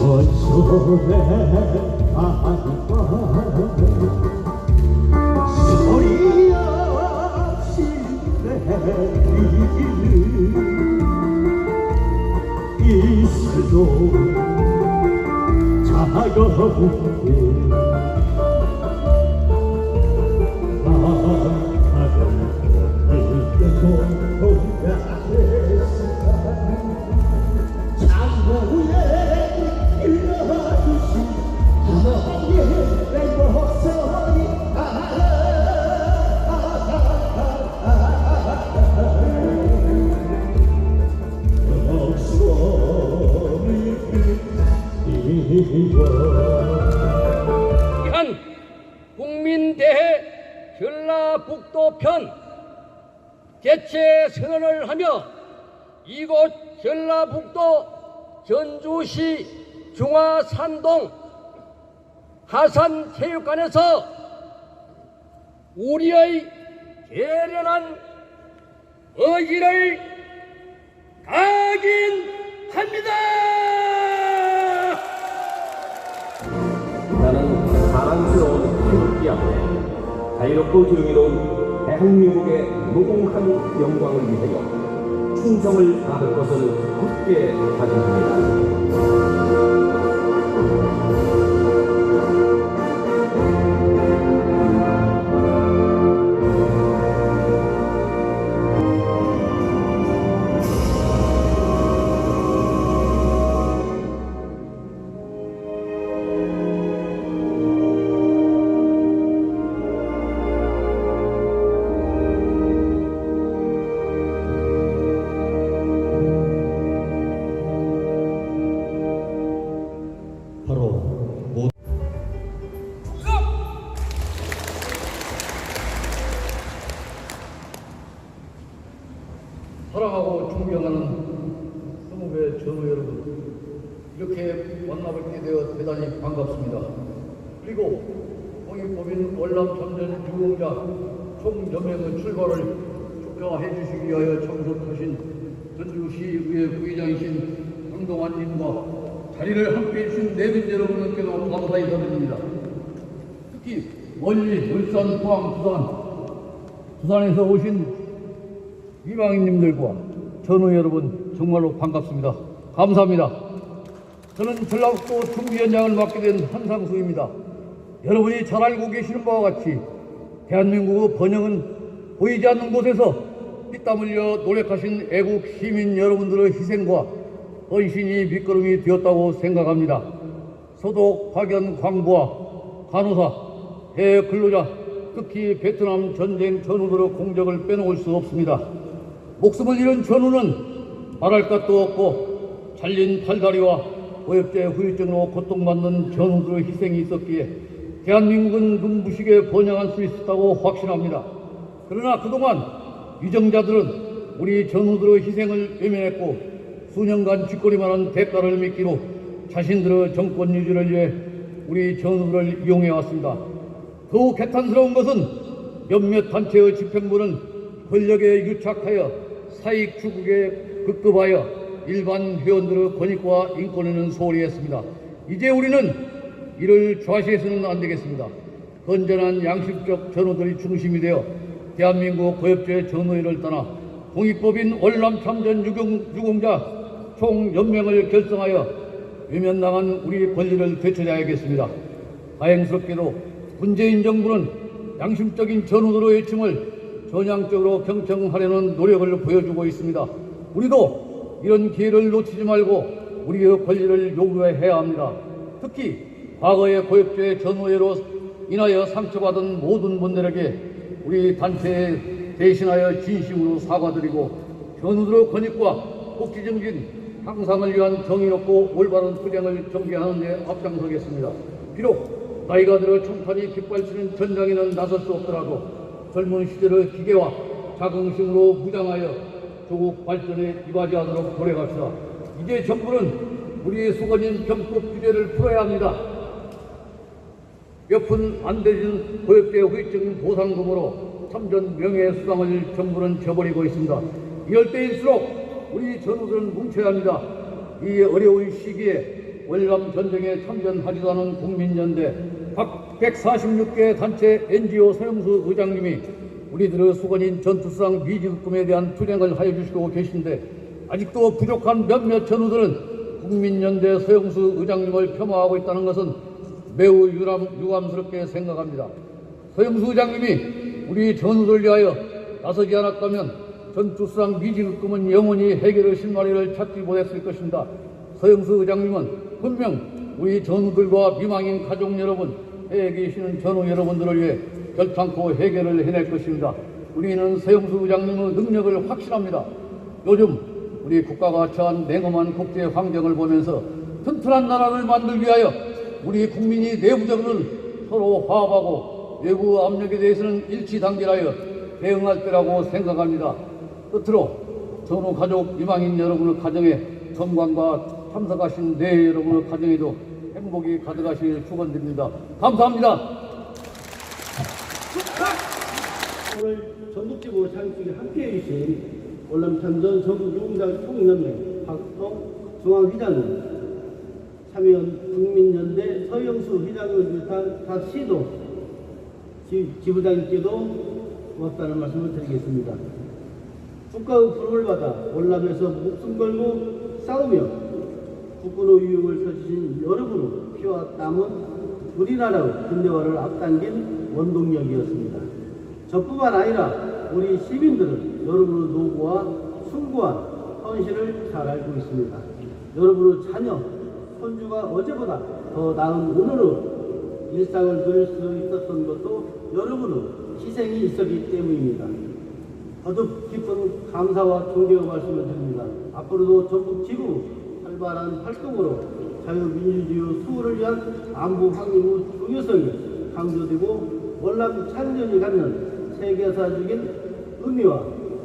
손수레 소리 없이 내리는 이 수도 차가운데 현 국민대회 전라북도 편 개최 선언을 하며 이곳 전라북도 전주시 중화산동 하산체육관에서 우리의 계련한 의지를 각인합니다. 나는 사랑스러운 태극기 앞에 자유롭고 조용히로운 대한민국의 무궁한 영광을 위하여 충성을 다할 것을 굳게 다짐합니다. 사랑하고 존경하는 성우배 전우 여러분, 이렇게 만나뵙게 되어 대단히 반갑습니다. 그리고 공익법인 월남참전 유공자 총연맹의 출발을 축하해 주시기 위하여 참석하신 전주시의회 부의장이신 강동환님과 자리를 함께해 주신 내빈 여러분께도 감사히 드립니다. 특히 멀리 울산, 포항, 부산에서 오신 이방인님들과 전우 여러분 정말로 반갑습니다. 감사합니다. 저는 전라북도 준비위원장을 맡게 된 한상수입니다. 여러분이 잘 알고 계시는 바와 같이 대한민국의 번영은 보이지 않는 곳에서 피땀 흘려 노력하신 애국 시민 여러분들의 희생과 헌신이 밑거름이 되었다고 생각합니다. 소독, 파견, 광부와 간호사, 해외 근로자, 특히 베트남 전쟁 전우들의 공적을 빼놓을 수 없습니다. 목숨을 잃은 전우는 말할 것도 없고 잘린 팔다리와 고엽제 후유증으로 고통받는 전우들의 희생이 있었기에 대한민국은 눈부시게 번영할 수 있었다고 확신합니다. 그러나 그동안 위정자들은 우리 전우들의 희생을 외면했고 수년간 쥐꼬리만한 대가를 미끼로 자신들의 정권 유지를 위해 우리 전우들을 이용해왔습니다. 더욱 개탄스러운 것은 몇몇 단체의 집행부는 권력에 유착하여 사익 추구에 급급하여 일반 회원들의 권익과 인권에는 소홀히 했습니다. 이제 우리는 이를 좌시해서는 안 되겠습니다. 건전한 양심적 전우들이 중심이 되어 대한민국 고엽제 전우회를 떠나 공익법인 월남참전 유공자 총연맹을 결성하여 외면당한 우리 권리를 되찾아야겠습니다. 다행스럽게도 문재인 정부는 양심적인 전우들의 외침을 전향적으로 경청하려는 노력을 보여주고 있습니다. 우리도 이런 기회를 놓치지 말고 우리의 권리를 요구해야 합니다. 특히 과거의 고엽제 전우회로 인하여 상처받은 모든 분들에게 우리 단체에 대신하여 진심으로 사과드리고 전우들의 권익과 복지 증진 향상을 위한 정의롭고 올바른 투쟁을 전개하는 데 앞장서겠습니다. 비록 나이가 들어 총탄이 깃발치는 전장에는 나설 수 없더라도 젊은 시절의 기계와 자긍심으로 무장하여 조국 발전에 이바지하도록 노력합시다. 이제 정부는 우리의 수건인 병법 규제를 풀어야 합니다. 몇 푼 안 되는 고엽제 후유증 보상금으로 참전 명예수당을 정부는 저버리고 있습니다. 이럴 때일수록 우리 전우들은 뭉쳐야 합니다. 이 어려운 시기에 월남 전쟁에 참전하지도 않은 국민연대 각 146개 단체 NGO 서영수 의장님이 우리들의 수건인 전투상 미지급금에 대한 투쟁을 하여 주시고 계신데 아직도 부족한 몇몇 전우들은 국민연대 서영수 의장님을 폄하하고 있다는 것은 매우 유감스럽게 생각합니다. 서영수 의장님이 우리 전우들 위하여 나서지 않았다면 전투상 미지급금은 영원히 해결의 실마리를 찾지 못했을 것입니다. 서영수 의장님은 분명 우리 전우들과 미망인 가족 여러분, 해외에 계시는 전우 여러분들을 위해 결탄코 해결을 해낼 것입니다. 우리는 서영수 의장님의 능력을 확신합니다. 요즘 우리 국가가 처한 냉엄한 국제 환경을 보면서 튼튼한 나라를 만들기 위하여 우리 국민이 내부적으로는 서로 화합하고 외부 압력에 대해서는 일치단결하여 대응할 때라고 생각합니다. 끝으로 전우 가족 미망인 여러분의 가정에 건강과 참석하신 내 여러분의 가정에도 행복이 가득하시길 축원드립니다. 감사합니다. 오늘 전북지부 창립에 함께해 주신 월남참전 전국유공자 총연맹 박동 중앙회장님, 참여연 국민연대 서영수 회장을 비롯한 각 시도 지부장님께도 고맙다는 말씀을 드리겠습니다. 국가의 부름을 받아 월남에서 목숨 걸고 싸우며 국군의 위용을 펼치신 여러분의 피와 땀은 우리나라의 근대화를 앞당긴 원동력이었습니다. 저뿐만 아니라 우리 시민들은 여러분의 노고와 숭고한 헌신을 잘 알고 있습니다. 여러분의 자녀, 손주가 어제보다 더 나은 오늘의 일상을 누릴 수 있었던 것도 여러분의 희생이 있었기 때문입니다. 거듭 깊은 감사와 존경의 말씀을 드립니다. 앞으로도 전국 지구 활발한 활동으로 자유민주주의 수호를 위한 안보 확립의 중요성이 강조되고 월남 참전이 갖는 세계사적인 의미와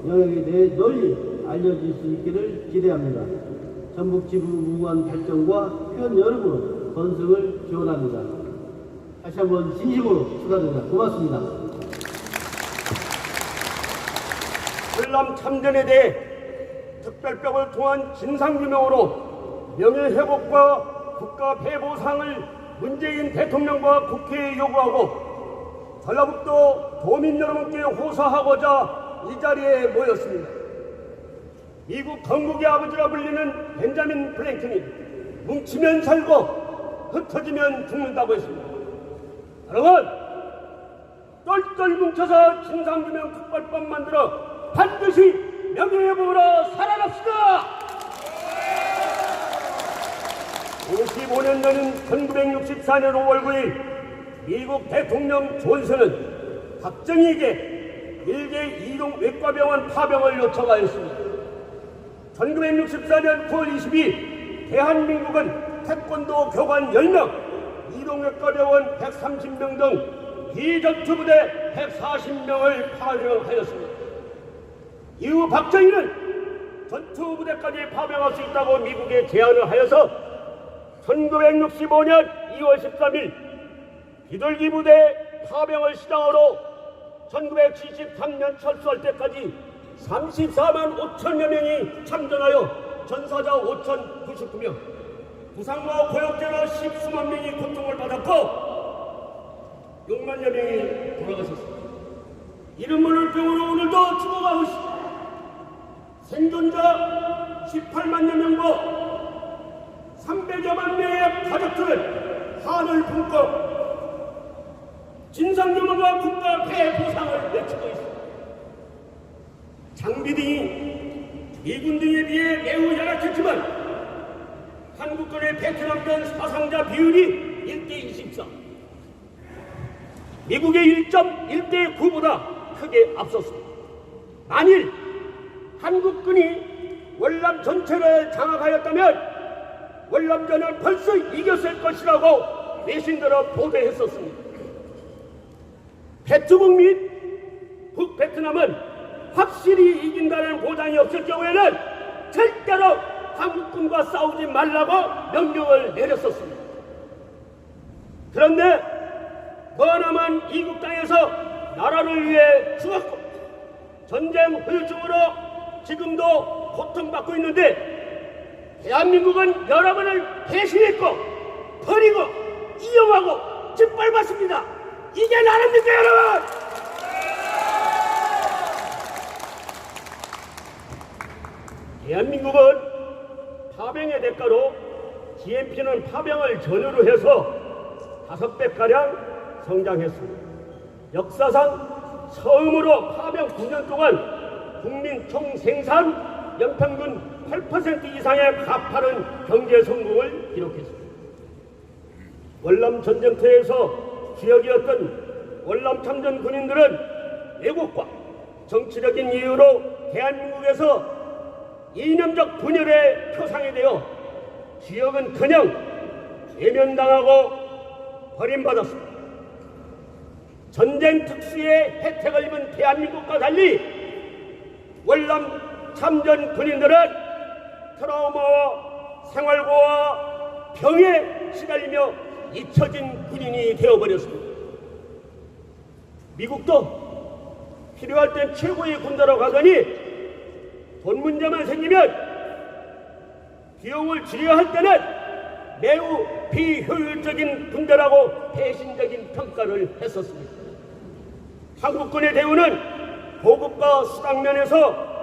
영향에 대해 널리 알려질 수 있기를 기대합니다. 전북 지부 무궁한 발전과 회원 여러분의 건승을 기원합니다. 다시 한번 진심으로 축하드립니다. 고맙습니다. 월남 참전에 대해 특별법을 통한 진상규명으로 명예회복과 국가배보상을 문재인 대통령과 국회에 요구하고 전라북도 도민 여러분께 호소하고자 이 자리에 모였습니다. 미국 건국의 아버지라 불리는 벤자민 프랭클린이 뭉치면 살고 흩어지면 죽는다고 했습니다. 여러분, 똘똘 뭉쳐서 진상규명 특별법 만들어 반드시 명예회복으로 살아납시다. 55년 전인 1964년 5월 9일 미국 대통령 존슨은 박정희에게 일개 이동 외과병원 파병을 요청하였습니다. 1964년 9월 22일 대한민국은 태권도 교관 10명, 이동외과병원 130명 등 비전투부대 140명을 파병하였습니다. 이후 박정희는 전투부대까지 파병할 수 있다고 미국에 제안을 하여서 1965년 2월 13일 비둘기 부대 파병을 시작으로 1973년 철수할 때까지 34만 5천여 명이 참전하여 전사자 5,099명, 부상과 고역자로 10수만 명이 고통을 받았고 6만여 명이 돌아가셨습니다. 이름 모를 병으로 오늘도 죽어가고 있습니다. 생존자 18만여 명과 300여만 명의 가족들은 한을 품고 진상규명과 국가 폐해 보상을 외치고 있습니다. 장비 등이 미군 등에 비해 매우 열악했지만 한국군의 베트남전 사상자 비율이 1:24, 미국의 1.1:9보다 크게 앞섰습니다. 만일 한국군이 월남 전체를 장악하였다면 월남전을 벌써 이겼을 것이라고 외신들어 보도했었습니다. 베트북 및 북베트남은 확실히 이긴다는 보장이 없을 경우에는 절대로 한국군과 싸우지 말라고 명령을 내렸었습니다. 그런데 머나먼 이국 땅에서 나라를 위해 죽었고 전쟁 후유증으로 지금도 고통받고 있는데 대한민국은 여러분을 배신했고 버리고 이용하고 짓밟았습니다. 이게 나랍니까 여러분? 대한민국은 파병의 대가로 GNP는 파병을 전후로 해서 5배가량 성장했습니다. 역사상 처음으로 파병 9년 동안 국민 총생산 연평균 8% 이상의 가파른 경제 성공을 기록했습니다. 월남 전쟁터에서 주역이었던 월남 참전 군인들은 왜곡과 정치적인 이유로 대한민국에서 이념적 분열의 표상이 되어 주역은커녕 외면당하고 버림받았습니다. 전쟁 특수의 혜택을 입은 대한민국과 달리 월남 참전 군인들은 트라우마와 생활고와 병에 시달리며 잊혀진 군인이 되어버렸습니다. 미국도 필요할 땐 최고의 군대로 가더니 돈 문제만 생기면 비용을 줄여야 할 때는 매우 비효율적인 군대라고 배신적인 평가를 했었습니다. 한국군의 대우는 보급과 수당 면에서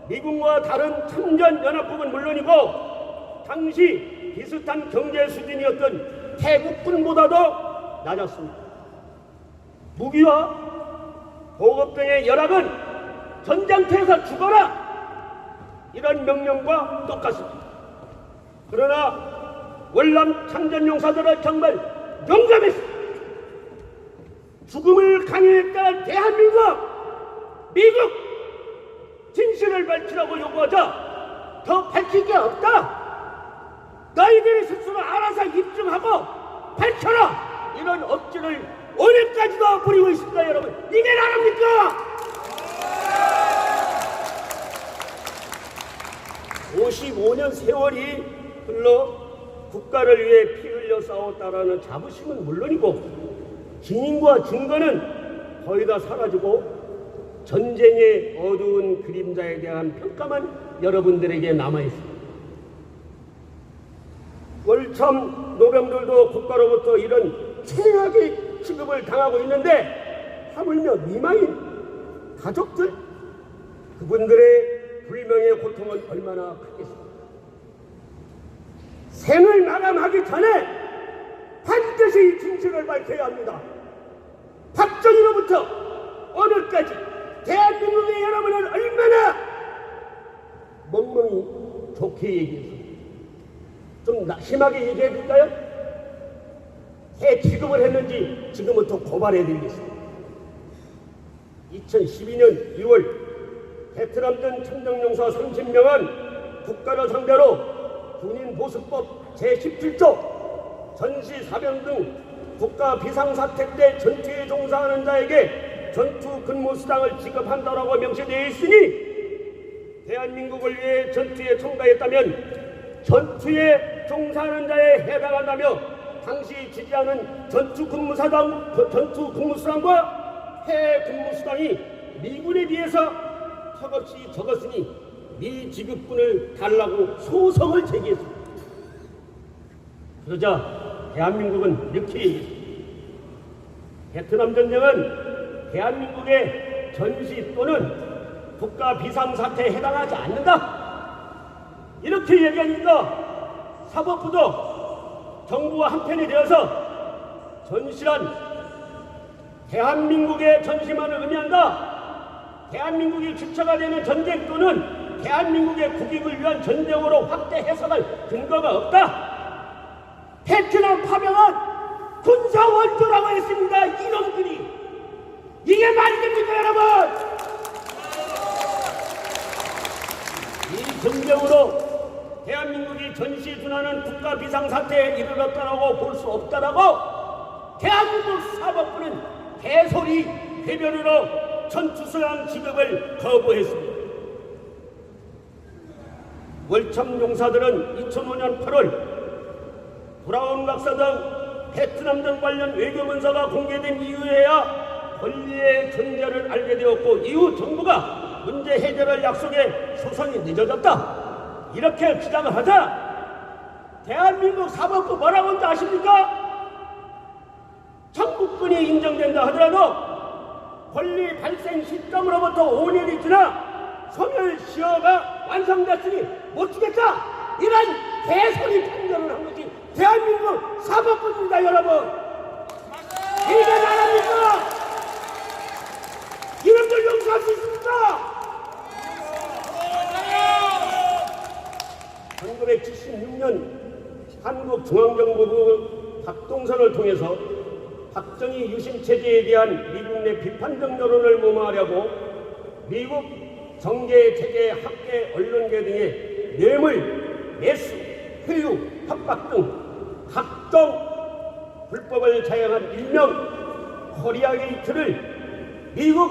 미국과 다른 참전연합국은 물론이고 당시 비슷한 경제 수준이었던 태국군보다도 낮았습니다. 무기와 보급 등의 열악은 전장터에서 죽어라! 이런 명령과 똑같습니다. 그러나 월남 참전용사들은 정말 용감했습니다. 죽음을 강요했던 대한민국, 미국 진실을 밝히라고 요구하자 더 밝힐 게 없다. 너희들이 스스로 알아서 입증하고 밝혀라. 이런 억지를 오늘까지도 부리고 있습니다. 여러분, 이게 나랍니까? 55년 세월이 흘러 국가를 위해 피 흘려 싸웠다라는 자부심은 물론이고 진인과 증거는 거의 다 사라지고 전쟁의 어두운 그림자에 대한 평가만 여러분들에게 남아있습니다. 월참 노병들도 국가로부터 이런 최악의 취급을 당하고 있는데 하물며 미망인 가족들, 그분들의 불명의 고통은 얼마나 크겠습니까? 생을 마감하기 전에 반드시 진실을 밝혀야 합니다. 박정희로부터 오늘까지 대한민국의 여러분은 얼마나 멍멍이 좋게 얘기했습니까? 좀 심하게 얘기해 드릴까요? 새 취급을 했는지 지금부터 고발해 드리겠습니다. 2012년 6월 베트남전 참전용사 30명은 국가를 상대로 군인보수법 제17조 전시 사병 등 국가 비상사태 때 전투에 종사하는 자에게 전투 근무수당을 지급한다라고 명시되어 있으니 대한민국을 위해 전투에 참가했다면 전투에 종사하는 자에 해당한다며 당시 지지하는 전투 근무수당과 해외 근무수당이 미군에 비해서 턱없이 적었으니 미 지급분을 달라고 소송을 제기했습니다. 그러자 대한민국은 이렇게 얘기했습니다. 베트남 전쟁은 대한민국의 전시 또는 국가 비상사태에 해당하지 않는다. 이렇게 얘기하니까 사법부도 정부와 한편이 되어서 전시란 대한민국의 전시만을 의미한다. 대한민국이 주체가 되는 전쟁 또는 대한민국의 국익을 위한 전쟁으로 확대 해석할 근거가 없다. 베트남 파병은 군사 원조라고 했습니다. 이놈들이. 이게 말이 됩니까 여러분? 이 전쟁으로 대한민국이 전시준하는 국가 비상사태에 이르렀다라고 볼 수 없다라고 대한민국 사법부는 개소리 궤변으로 전투수당 지급을 거부했습니다. 월참 용사들은 2005년 8월 브라운 박사 등 베트남전 관련 외교문서가 공개된 이후에야 권리의 존재를 알게 되었고 이후 정부가 문제 해결을 약속해 소송이 늦어졌다. 이렇게 주장을 하자 대한민국 사법부 뭐라고 하는지 아십니까? 청구권이 인정된다 하더라도 권리 발생 시점으로부터 5년이 지나 소멸시효가 완성됐으니 못 주겠다, 이런 개소리 판결을 한 것이 대한민국 사법부입니다. 여러분, 이게 나라입니까? 이놈들 용서할 수 있습니까? 1976년 한국중앙정부부 박동선을 통해서 박정희 유신체제에 대한 미국 내 비판적 여론을 무마하려고 미국 정계체계, 학계, 언론계 등의 뇌물, 매수, 회유, 협박 등 각종 불법을 자행한 일명 코리아 게이트를 미국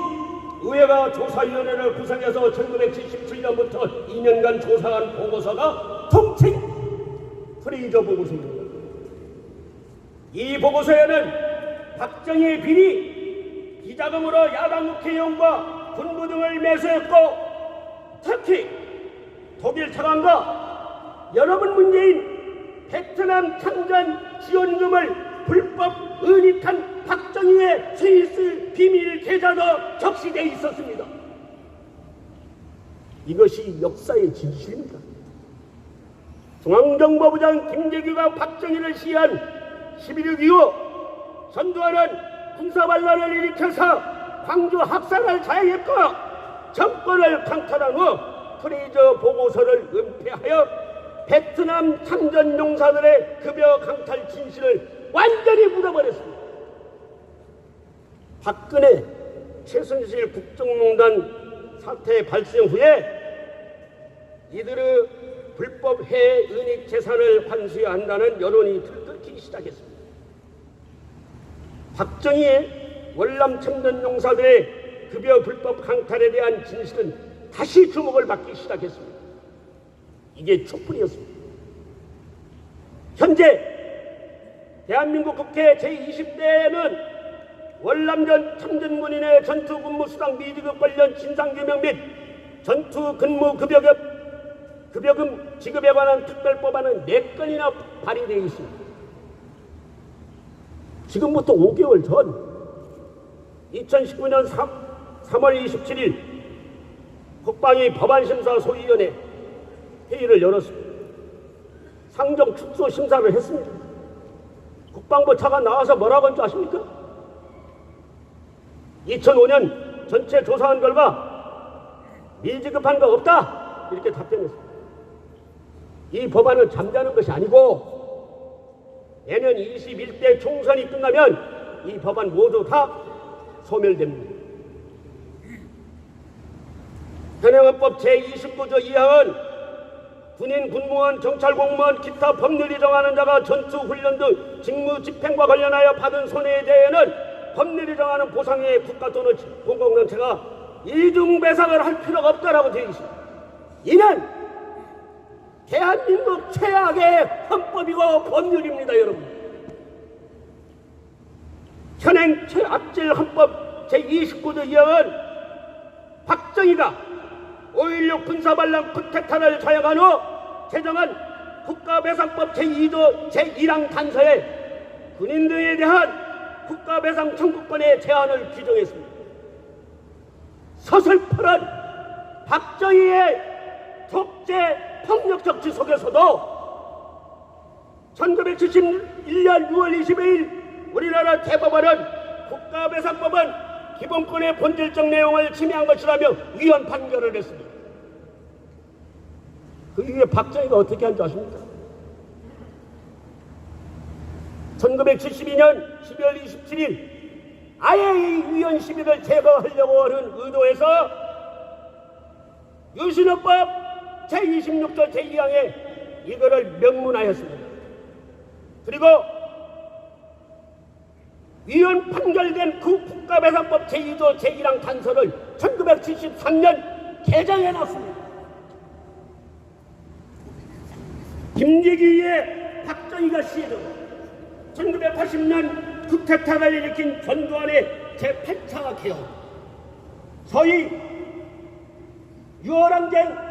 의회가 조사위원회를 구성해서 1977년부터 2년간 조사한 보고서가 통칭 프레이저 보고서입니다. 이 보고서에는 박정희의 비리, 비자금으로 야당 국회의원과 군부 등을 매수했고, 특히 독일 차관과 여러분 문재인 베트남 참전 지원금을 불법 은닉한 박정희의 스위스 비밀 계좌도 적시되어 있었습니다. 이것이 역사의 진실입니다. 중앙정보부장 김재규가 박정희를 시해한 11.6 이후 전두환은 군사반란을 일으켜서 광주 학살을 자행했고 정권을 강탈한 후 프레이저 보고서를 은폐하여 베트남 참전 용사들의 급여 강탈 진실을 완전히 묻어버렸습니다. 박근혜, 최순실 국정농단 사태 발생 후에 이들의 불법 해외 은닉 재산을 환수해야 한다는 여론이 들끓기 시작했습니다. 박정희의 월남 참전 용사들의 급여 불법 강탈에 대한 진실은 다시 주목을 받기 시작했습니다. 이게 촛불이었습니다. 현재 대한민국 국회 제20대에는 월남전 참전군인의 전투근무수당 미지급 관련 진상규명 및 전투근무급여금 지급에 관한 특별법안은 4건이나 발의되어 있습니다. 지금부터 5개월 전 2019년 3월 27일 국방위 법안심사 소위원회 회의를 열었습니다. 상정 축소 심사를 했습니다. 국방부 차관 나와서 뭐라고 한 줄 아십니까? 2005년 전체 조사한 결과 미지급한 거 없다, 이렇게 답변했습니다. 이 법안은 잠자는 것이 아니고 내년 21대 총선이 끝나면 이 법안 모두 다 소멸됩니다. 현행헌법 제29조 2항은 군인, 군무원, 경찰 공무원, 기타 법률이 정하는 자가 전투훈련 등 직무 집행과 관련하여 받은 손해에 대해는 법률이 정하는 보상에 국가 또는 공공단체가 이중배상을 할 필요가 없다라고 되어 있습니다. 이는 대한민국 최악의 헌법이고 법률입니다. 여러분, 현행 최악질 헌법 제29조 2항은 박정희가 5.16 군사반란 쿠데타를 자행한 후 제정한 국가배상법 제2조 제1항 단서에 군인 등에 대한 국가배상 청구권의 제한을 규정했습니다. 서슬퍼런 박정희의 독재 폭력적 지 속에서도 1971년 6월 22일 우리나라 대법원은 국가배상법은 기본권의 본질적 내용을 침해한 것이라며 위헌 판결을 했습니다. 그 이후에 박정희가 어떻게 한 줄 아십니까? 1972년 12월 27일 아예 이 위헌 시비를 제거하려고 하는 의도에서 유신헌법 제26조 제2항에 이거를 명문화했습니다. 그리고 위헌 판결된 그 국가배상법 제2조 제1항 단서를 1973년 개정해놨습니다. 김재규의 박정희가 시해졌고 1980년 쿠데타를 일으킨 전두환의 제8차 개헌, 소위 6.25항쟁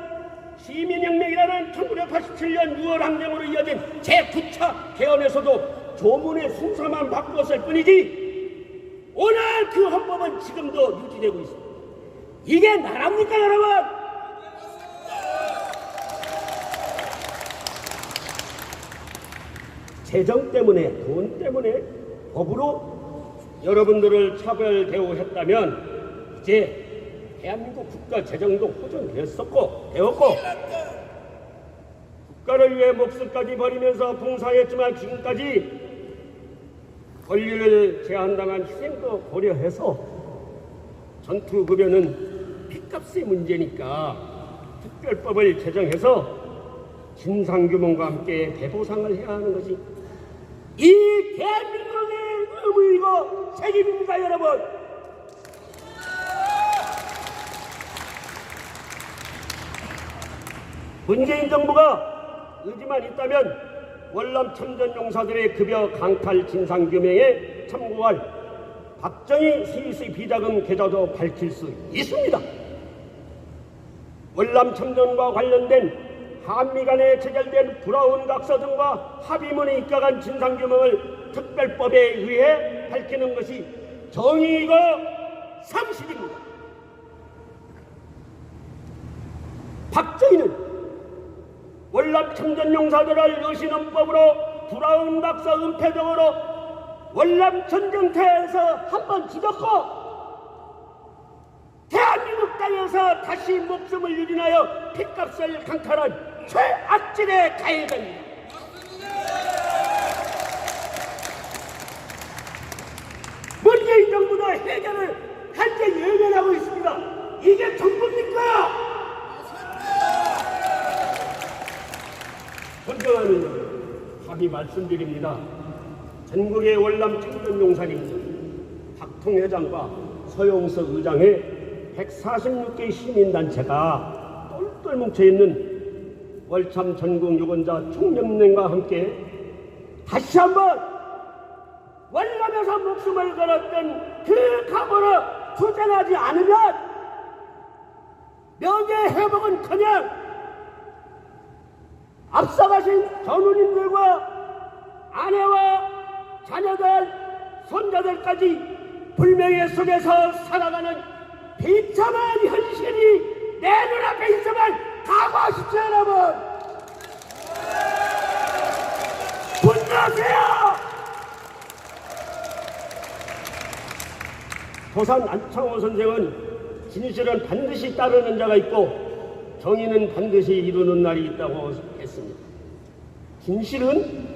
시민혁명이라는 1987년 6월 항쟁으로 이어진 제9차 개헌에서도 조문의 순서만 바꾸었을 뿐이지 오늘 그 헌법은 지금도 유지되고 있습니다. 이게 나라입니까 여러분? 재정 때문에 돈 때문에 법으로 여러분들을 차별 대우했다면 이제 대한민국 국가 재정도 호전되었고 국가를 위해 목숨까지 버리면서 봉사했지만 지금까지 권리를 제한당한 희생도 고려해서 전투급여는 핏값의 문제니까 특별법을 제정해서 진상규명과 함께 배보상을 해야 하는 것이 이 대한민국의 의무이고 책임입니다 여러분. 문재인 정부가 의지만 있다면 월남 참전용사들의 급여 강탈 진상규명에 참고할 박정희 스위스 비자금 계좌도 밝힐 수 있습니다. 월남 참전과 관련된 한미 간에 체결된 브라운 각서 등과 합의문에 입각한 진상규명을 특별법에 의해 밝히는 것이 정의이고 상식입니다. 박정희는 월남 참전용사들을 의신헌법으로 브라운 각서 은폐 등으로 월남 전쟁터에서 한번 죽였고 대한민국 땅에서 다시 목숨을 유린하여 핏값을 강탈한 최악질의 가해자입니다. 문재인 정부도 해결을 현재 예견하고 있습니다. 이게 정부입니까? 존경하는 여러분, 답이 말씀드립니다. 전국의 월남 참전용사님 박통회장과 서용석 의장의 146개 시민단체가 똘똘 뭉쳐있는 월참 전국 유권자 총연맹과 함께 다시 한번 월남에서 목숨을 걸었던 그 각오로 투쟁하지 않으면 명예회복은커녕 앞서가신 전우님들과 아내와 자녀들, 손자들까지 불명예 속에서 살아가는 비참한 현실이 내 눈앞에 있음을 각오하십시오 여러분. 분노하세요. 도산 안창호 선생은 진실은 반드시 따르는 자가 있고 정의는 반드시 이루는 날이 있다고 했습니다. 진실은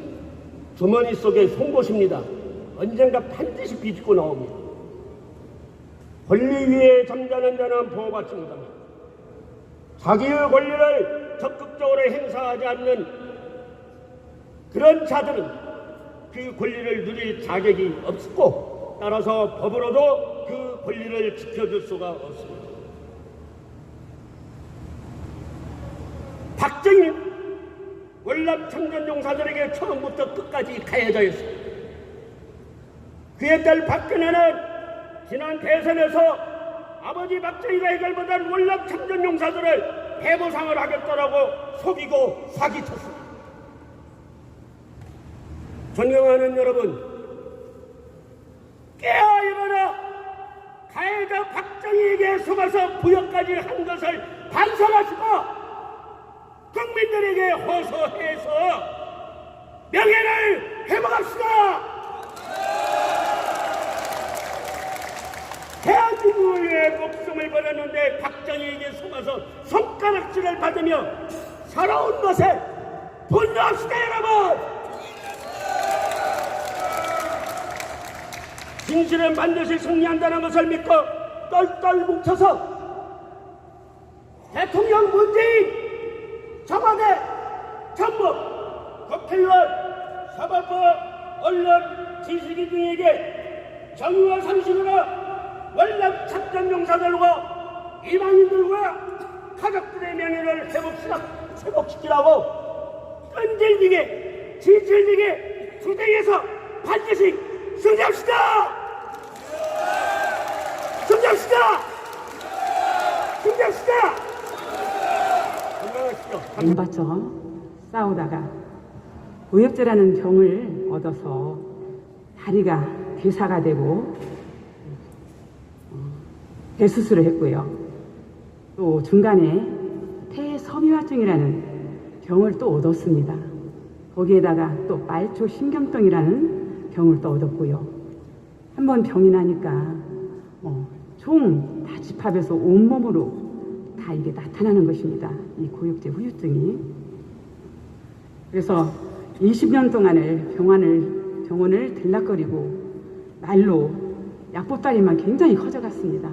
주머니 속의 송곳입니다. 언젠가 반드시 비집고 나옵니다. 권리 위에 잠자는 자는 보호받지 못합니다. 자기의 권리를 적극적으로 행사하지 않는 그런 자들은 그 권리를 누릴 자격이 없고 따라서 법으로도 그 권리를 지켜줄 수가 없습니다. 박정희는 월남 참전용사들에게 처음부터 끝까지 가해자였습니다. 그의 딸 박근혜는 지난 대선에서 아버지 박정희가 해결 못한 월남 참전용사들을 배보상을 하겠다라고 속이고 사기쳤습니다. 존경하는 여러분, 깨어 일어나 가해자 박정희에게 속아서 부역까지 한 것을 반성하시고 국민들에게 호소해서 명예를 회복합시다. 대한민국을 위해 목숨을 걸었는데 박정희에게 속아서 손가락질을 받으며 살아온 것에 분노합시다 여러분. 진실은 반드시 승리한다는 것을 믿고 똘똘 뭉쳐서 대통령 문재인, 청와대, 정부, 국회의원, 사법부, 언론, 지식인 등에게 정의와 상식으로 월남 참전용사들과 이방인들과 가족들의 명예를 회복시키라고 끈질기게 지질지게 투쟁해서 반드시 승리합시다. 승리합시다. 승리합시다. 건강하십시오. 하십시오. 돈 바쳐 싸우다가 고엽제라는 병을 얻어서 다리가 괴사가 되고 대수술을 했고요. 또 중간에 폐섬유화증이라는 병을 또 얻었습니다. 거기에다가 또 말초신경병이라는 병을 또 얻었고요. 한번 병이 나니까 총 다 집합해서 온몸으로 다 이게 나타나는 것입니다. 이 고엽제 후유증이. 그래서 20년 동안을 병원을 들락거리고 말로 약보따리만 굉장히 커져갔습니다.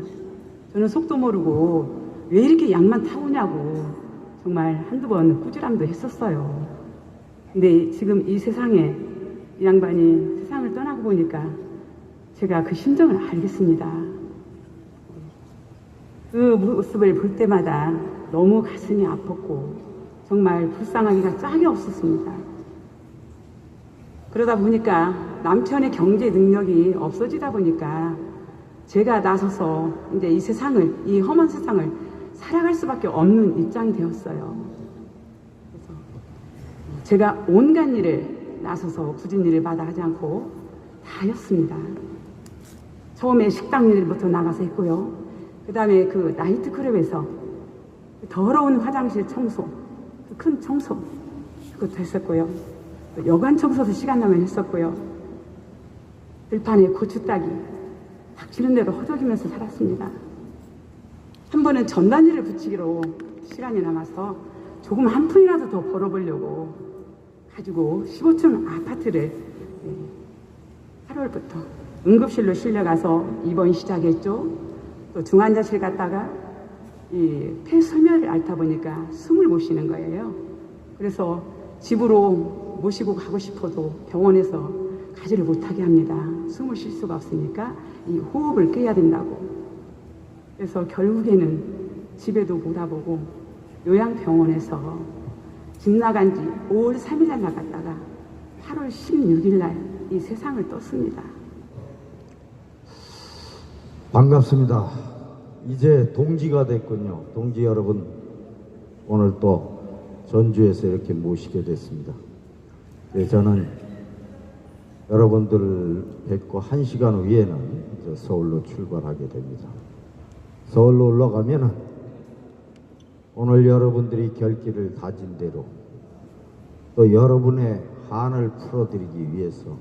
저는 속도 모르고 왜 이렇게 약만 타오냐고 정말 한두 번 꾸지람도 했었어요. 근데 지금 이 세상에 이 양반이 세상을 떠나고 보니까 제가 그 심정을 알겠습니다. 그 모습을 볼 때마다 너무 가슴이 아팠고 정말 불쌍하기가 짝이 없었습니다. 그러다 보니까 남편의 경제 능력이 없어지다 보니까 제가 나서서 이제 이 세상을, 이 험한 세상을 살아갈 수밖에 없는 입장이 되었어요. 그래서 제가 온갖 일을 나서서 굳은 일을 마다 하지 않고 다 했습니다. 처음에 식당 일부터 나가서 했고요. 그 다음에 그 나이트클럽에서 더러운 화장실 청소, 큰 청소, 그것도 했었고요. 여관 청소도 시간 나면 했었고요. 들판에 고추 따기, 닥치는 대로 허덕이면서 살았습니다. 한 번은 전단지를 붙이기로 시간이 남아서 조금 한 푼이라도 더 벌어보려고 가지고 15층 아파트를 8월부터 응급실로 실려가서 입원 시작했죠. 또 중환자실 갔다가 이 폐섬유를 앓다 보니까 숨을 못 쉬는 거예요. 그래서 집으로 모시고 가고 싶어도 병원에서 가지를 못하게 합니다. 숨을 쉴 수가 없으니까 이 호흡을 껴야 된다고. 그래서 결국에는 집에도 못 와보고 요양병원에서 집 나간 지 5월 3일 날 나갔다가 8월 16일 날 이 세상을 떴습니다. 반갑습니다. 이제 동지가 됐군요. 동지 여러분, 오늘 또 전주에서 이렇게 모시게 됐습니다. 네, 저는 여러분들을 뵙고 1시간 후에는 서울로 출발하게 됩니다. 서울로 올라가면은 오늘 여러분들이 결기를 다진 대로 또 여러분의 한을 풀어드리기 위해서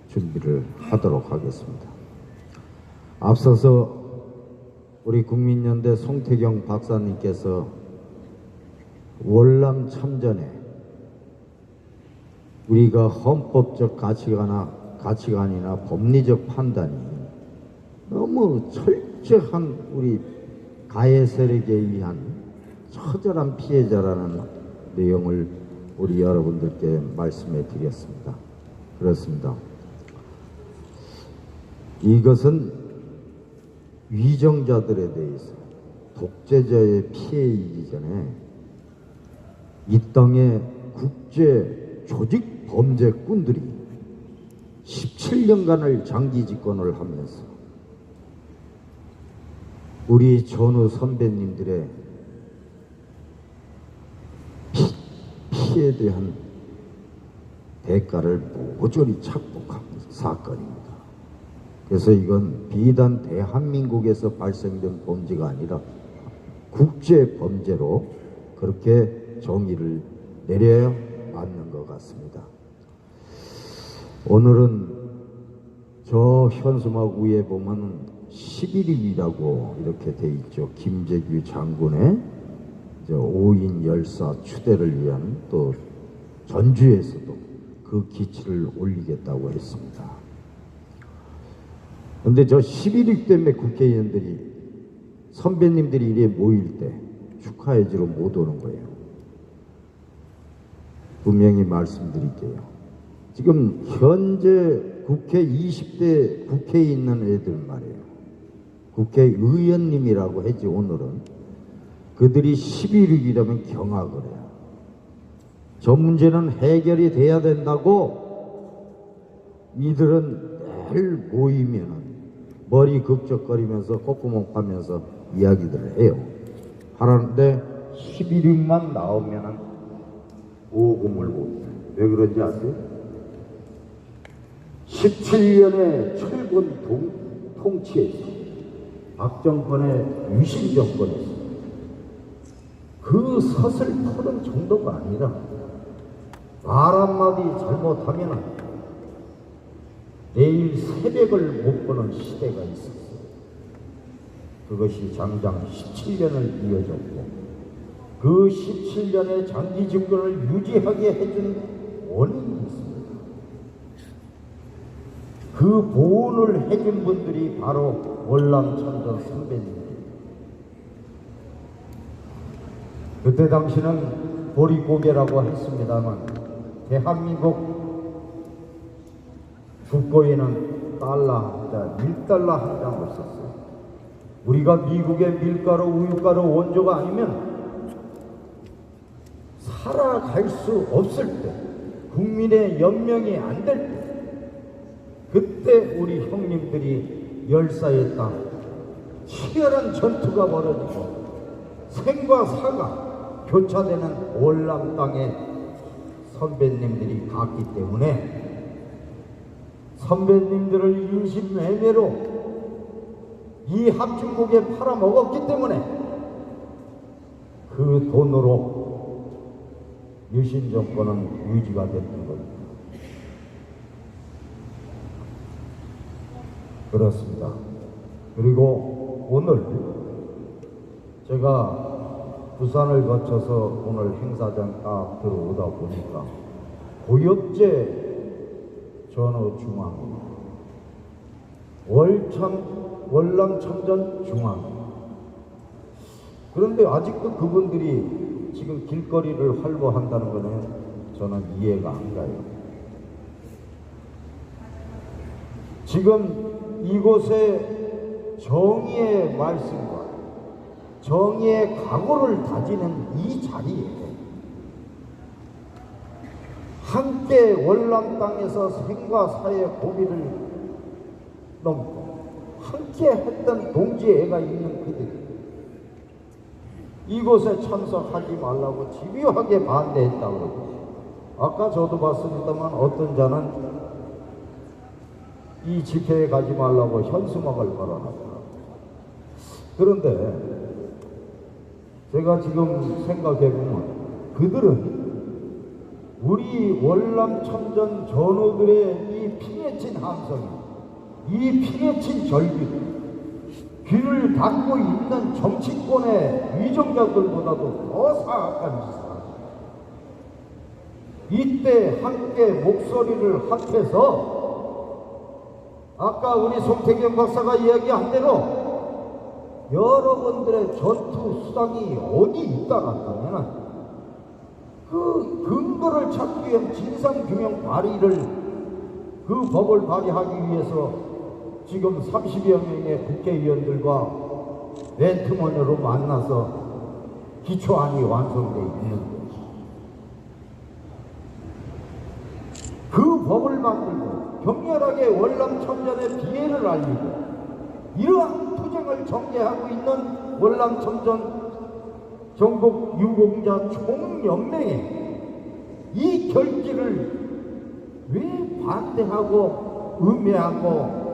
준비를 하도록 하겠습니다. 앞서서 우리 국민연대 송태경 박사님께서 월남 참전에 우리가 헌법적 가치관이나 법리적 판단이 너무 철저한 우리 가해 세력에 의한 처절한 피해자라는 내용을 우리 여러분들께 말씀해 드렸습니다. 그렇습니다. 이것은 위정자들에 대해서 독재자의 피해이기 전에 이 땅의 국제 조직 범죄꾼들이 17년간을 장기 집권을 하면서 우리 전후 선배님들의 피해에 대한 대가를 모조리 착복한 사건입니다. 그래서 이건 비단 대한민국에서 발생된 범죄가 아니라 국제 범죄로 그렇게 정의를 내려야 맞는 것 같습니다. 오늘은 저 현수막 위에 보면 11일이라고 이렇게 돼 있죠. 김재규 장군의 5인 열사 추대를 위한 또 전주에서도 그 기치를 올리겠다고 했습니다. 그런데 저 11일 때문에 국회의원들이 선배님들이 이래 모일 때 축하해주러 못 오는 거예요. 분명히 말씀드릴게요. 지금 현재 국회 20대 국회에 있는 애들 말이에요. 국회의원님이라고 하지 오늘은. 그들이 11일이라면 경악을 해요. 저 문제는 해결이 돼야 된다고 이들은 매일 모이면은 머리 극적거리면서 콧구멍 파면서 이야기들을 해요. 하는데 11인만 나오면은 오금을 못. 왜 그런지 아세요? 17년의 철권 통치에서 박정권의 유신 정권에서 그 섯을 터는 정도가 아니라 말 한마디 잘못하면 내일 새벽을 못 보는 시대가 있었어요. 그것이 장장 17년을 이어졌고 그 17년의 장기 집권을 유지하게 해준 원인이 있습니다. 그 보훈을 해준 분들이 바로 월남천전 선배님들. 그때 당시는 보릿고개라고 했습니다만 대한민국 국고에는 달러 한 장, 1달러 한 장을 썼어요. 우리가 미국의 밀가루, 우유가루 원조가 아니면 살아갈 수 없을 때, 국민의 연명이 안 될 때, 그때 우리 형님들이 열사의 땅, 치열한 전투가 벌어지고 생과 사가 교차되는 월남 땅에 선배님들이 갔기 때문에 선배님들을 인신매매로 이 합중국에 팔아먹었기 때문에 그 돈으로 유신 정권은 유지가 됐던 겁니다. 그렇습니다. 그리고 오늘 제가 부산을 거쳐서 오늘 행사장 딱 들어오다 보니까 고엽제 전후중앙 월남천전 중앙. 그런데 아직도 그분들이 지금 길거리를 활보한다는 것은 저는 이해가 안 가요. 지금 이곳에 정의의 말씀과 정의의 각오를 다지는 이 자리에 함께 월남 땅에서 생과 사의 고비를 넘고 함께 했던 동지애가 있는 그들, 이곳에 참석하지 말라고 집요하게 반대했다고 그러고, 아까 저도 봤습니다만 어떤 자는 이 집회에 가지 말라고 현수막을 걸어놨더라고요. 그런데 제가 지금 생각해보면 그들은 우리 월남천전 전우들의 이 피맺힌 함성이, 이 피맺힌 절규, 귀를 닫고 있는 정치권의 위정자들보다도 더 사악한 짓을 합니다. 이때 함께 목소리를 합해서 아까 우리 송태경 박사가 이야기한 대로 여러분들의 전투 수단이 어디 있다 같다면 그 근거를 찾기 위한 진상규명 발의를, 그 법을 발의하기 위해서 지금 30여 명의 국회의원들과 렌트머니로 만나서 기초안이 완성되어 있는 거죠. 그 법을 만들고 격렬하게 월남천전의 비애를 알리고 이러한 투쟁을 전개하고 있는 월남천전 전국 유공자 총연맹에 이 결기를 왜 반대하고 음해하고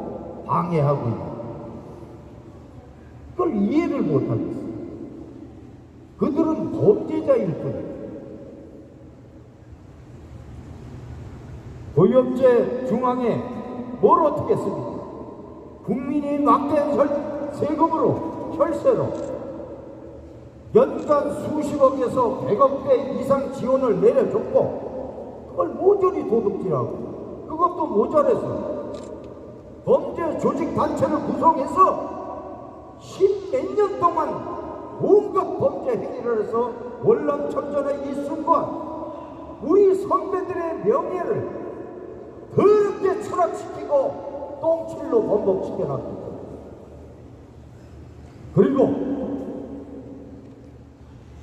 방해하고 있나? 그걸 이해를 못하겠어요. 그들은 범죄자일 뿐이에요. 고엽제 중앙에 뭘 어떻게 씁니까? 국민이 막대한 세금으로, 혈세로 연간 수십억에서 100억대 이상 지원을 내려줬고, 그걸 모조리 도둑질하고, 그것도 모자라서 범죄 조직 단체를 구성해서 10몇 년 동안 온갖 범죄 행위를 해서 월남천전의 이 순간 우리 선배들의 명예를 더럽게 추락시키고 똥칠로 번복시켜놨습니다. 그리고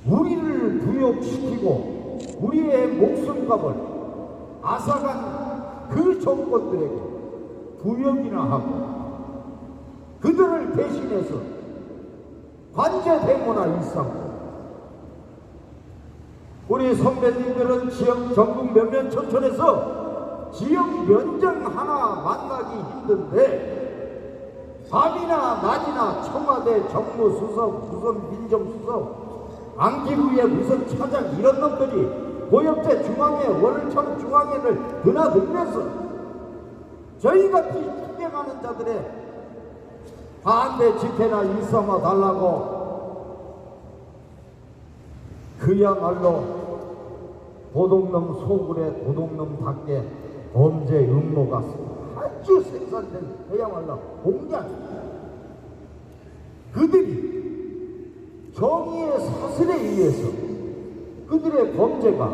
우리를 부역시키고 우리의 목숨값을 앗아간 그 정권들에게 부역이나 하고 그들을 대신해서 관제 대모나 일삼고 우리 선배님들은 지역 전국 몇몇 촌촌에서 지역 면장 하나 만나기 힘든데 밤이나 낮이나 청와대 정무수석, 무슨 민정수석, 안기부의 무슨 차장 이런 놈들이 고역대 중앙회, 월청 중앙회를 드나들면서 저희같이 투쟁하는 자들의 반대 집회나 일삼아 달라고 그야말로 도둑놈 소굴에 도둑놈답게 범죄 음모가 아주 생산된 그야말로 공작입니다. 그들이 정의의 사슬에 의해서 그들의 범죄가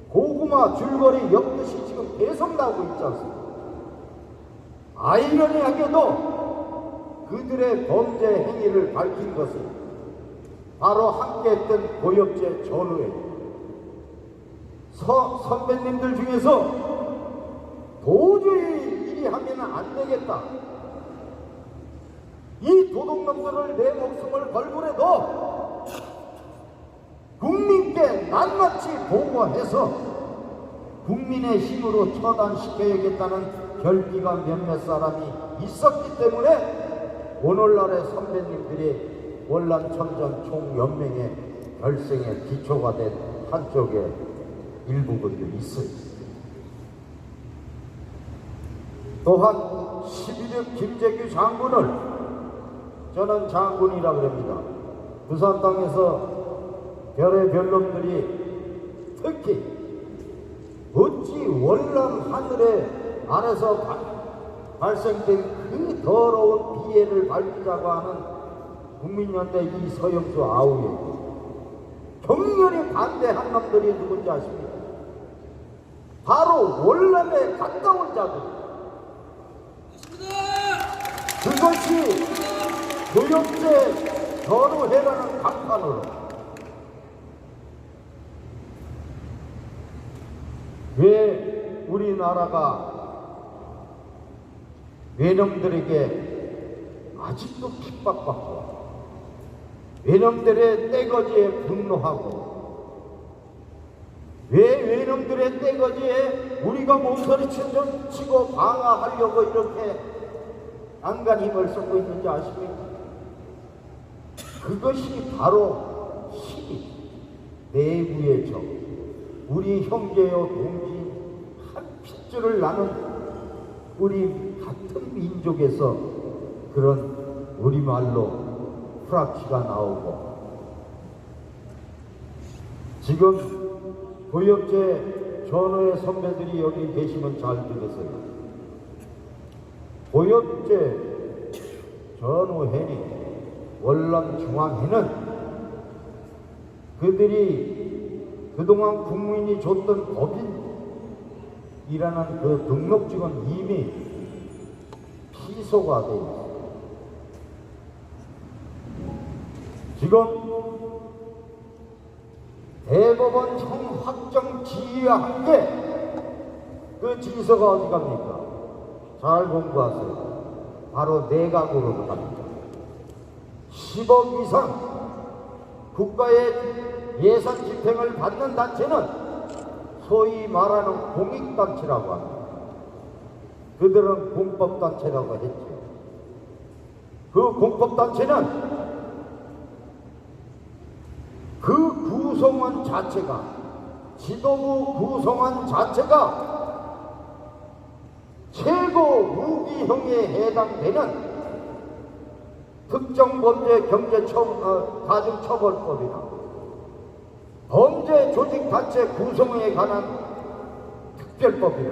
고구마 줄거리 엮듯이 지금 계속 나오고 있지 않습니까? 아이러니하게도 그들의 범죄 행위를 밝힌 것은 바로 함께했던 고역제 전후에 선배님들 중에서 도저히 이리 하면 안 되겠다, 이 도둑놈들을 내 목숨을 걸고라도 국민께 낱낱이 보고해서 국민의 힘으로 처단시켜야겠다는 결기가 몇몇 사람이 있었기 때문에 오늘날의 선배님들이 월남천전 총연맹의 결성의 기초가 된 한쪽의 일부분들이 있어요. 또한 11일 김재규 장군을 저는 장군이라 그럽니다. 부산 땅에서 별의 별놈들이 특히 어찌 월남 하늘에 안에서 발생된 그 더러운 비애를 밝히자고 하는 국민연대 이서영수 아우에 격렬히 반대한 놈들이 누군지 아십니까? 바로 월남에 가까운 자들. 그것이 교역제 전후회라는 간판으로 왜 우리나라가 외놈들에게 아직도 핍박받고 외놈들의 떼거지에 분노하고 왜 외놈들의 떼거지에 우리가 몸서리치고 방어하려고 이렇게 안간 힘을 쏟고 있는지 아십니까? 그것이 바로 힘이 내부의 적, 우리 형제여 동지 한 핏줄을 나눈 우리 같은 민족에서 그런 우리말로 프락치가 나오고 지금 고역제 전후의 선배들이 여기 계시면 잘 들으세요. 고역제 전후회니 월남중앙회는 그들이 그동안 국민이 줬던 법인이라는 그 등록증은 이미 피소가 되어 있습니다. 지금 대법원 형 확정 지휘와 함께 그 질서가 어디 갑니까? 잘 공부하세요. 바로 내각으로 갑니다. 10억 이상 국가의 예산 집행을 받는 단체는 소위 말하는 공익단체라고 합니다. 그들은 공법단체라고 했죠. 그 공법단체는 그 구성원 자체가, 지도부 구성원 자체가 최고 무기형에 해당되는 특정범죄 가중처벌법이나 범죄조직단체 구성에 관한 특별법이나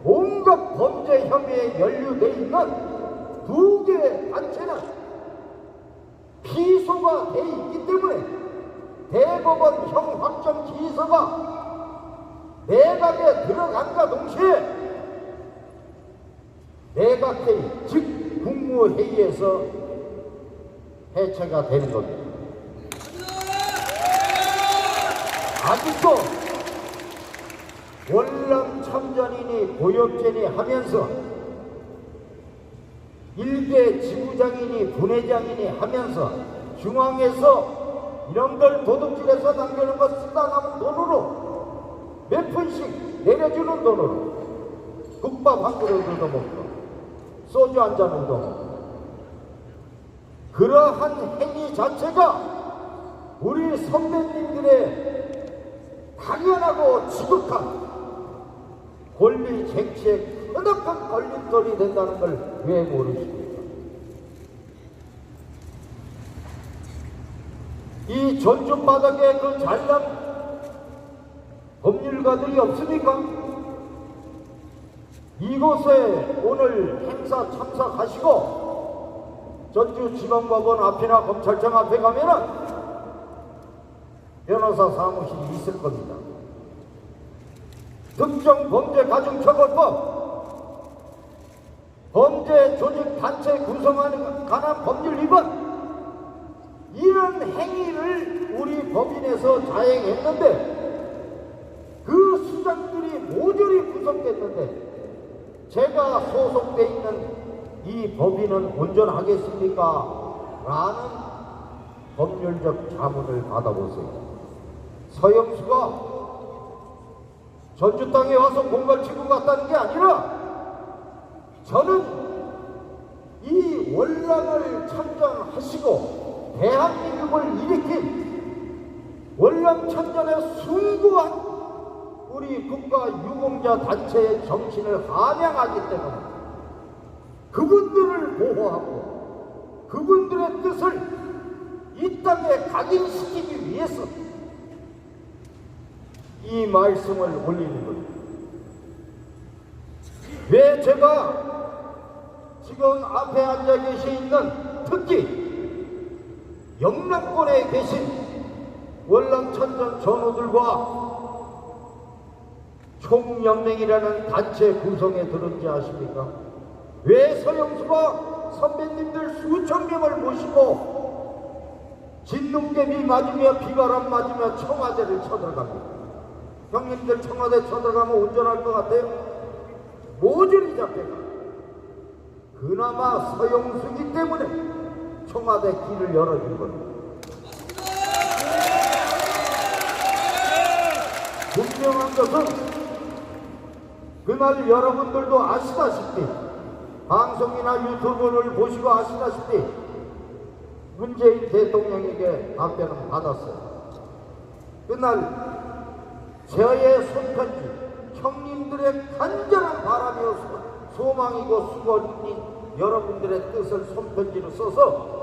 온갖 범죄 혐의에 연루되어 있는 두 개의 단체는 피소가 되어 있기 때문에 대법원 형 확정 지휘서가 내각에 들어간과 동시에 내각회의, 즉 국무회의에서 해체가 되는 겁니다. 아직도 월남 참전이니 고역제니 하면서 일개 지부장이니 분회장이니 하면서 중앙에서 이놈들 도둑질해서 남겨놓은 거 쓰다 남은 돈으로 몇 푼씩 내려주는 돈으로 국밥 한 그릇도 먹고 소주 한 잔도 먹고 그러한 행위 자체가 우리 선배님들의 당연하고 지극한 권리 쟁취에 크나큰 걸림돌이 된다는 걸 왜 모르십니까? 이 전주 바닥에 그 잘난 법률가들이 없습니까? 이곳에 오늘 행사 참석하시고 전주지방법원 앞이나 검찰청 앞에 가면은 변호사 사무실이 있을 겁니다. 특정범죄가중처벌법, 범죄 조직 단체 구성하는 관한 법률 위반, 이런 행위를 우리 법인에서 자행했는데 그 수장들이 모조리 구속됐는데 제가 소속돼 있는 이 법인은 온전하겠습니까? 라는 법률적 자문을 받아보세요. 서영수가 전주 땅에 와서 공갈 치고 갔다는 게 아니라 저는 이 월남을 참전하시고 대한민국을 일으킨 월남참전의 숭고한 우리 국가 유공자 단체의 정신을 함양하기 때문에 그분들을 보호하고 그분들의 뜻을 이 땅에 각인시키기 위해서 이 말씀을 올리는 겁니다. 왜 제가 지금 앞에 앉아 계시는 특히 영남권에 계신 월남천전 전우들과 총연맹이라는 단체 구성에 들은지 아십니까? 왜 서영수가 선배님들 수천 명을 모시고 진눈깨비 맞으며 비바람 맞으며 청와대를 쳐들어갑니다. 형님들 청와대 쳐들어가면 운전할 것 같아요? 모조리 잡혀가. 그나마 서영수기 때문에 청와대 길을 열어준 겁니다. 분명한 것은 그날 여러분들도 아시다시피 방송이나 유튜브를 보시고 아시다시피 문재인 대통령에게 답변을 받았어요. 그날 저의 손편지, 형님들의 간절한 바람이요 소망이고 수건인 여러분들의 뜻을 손편지로 써서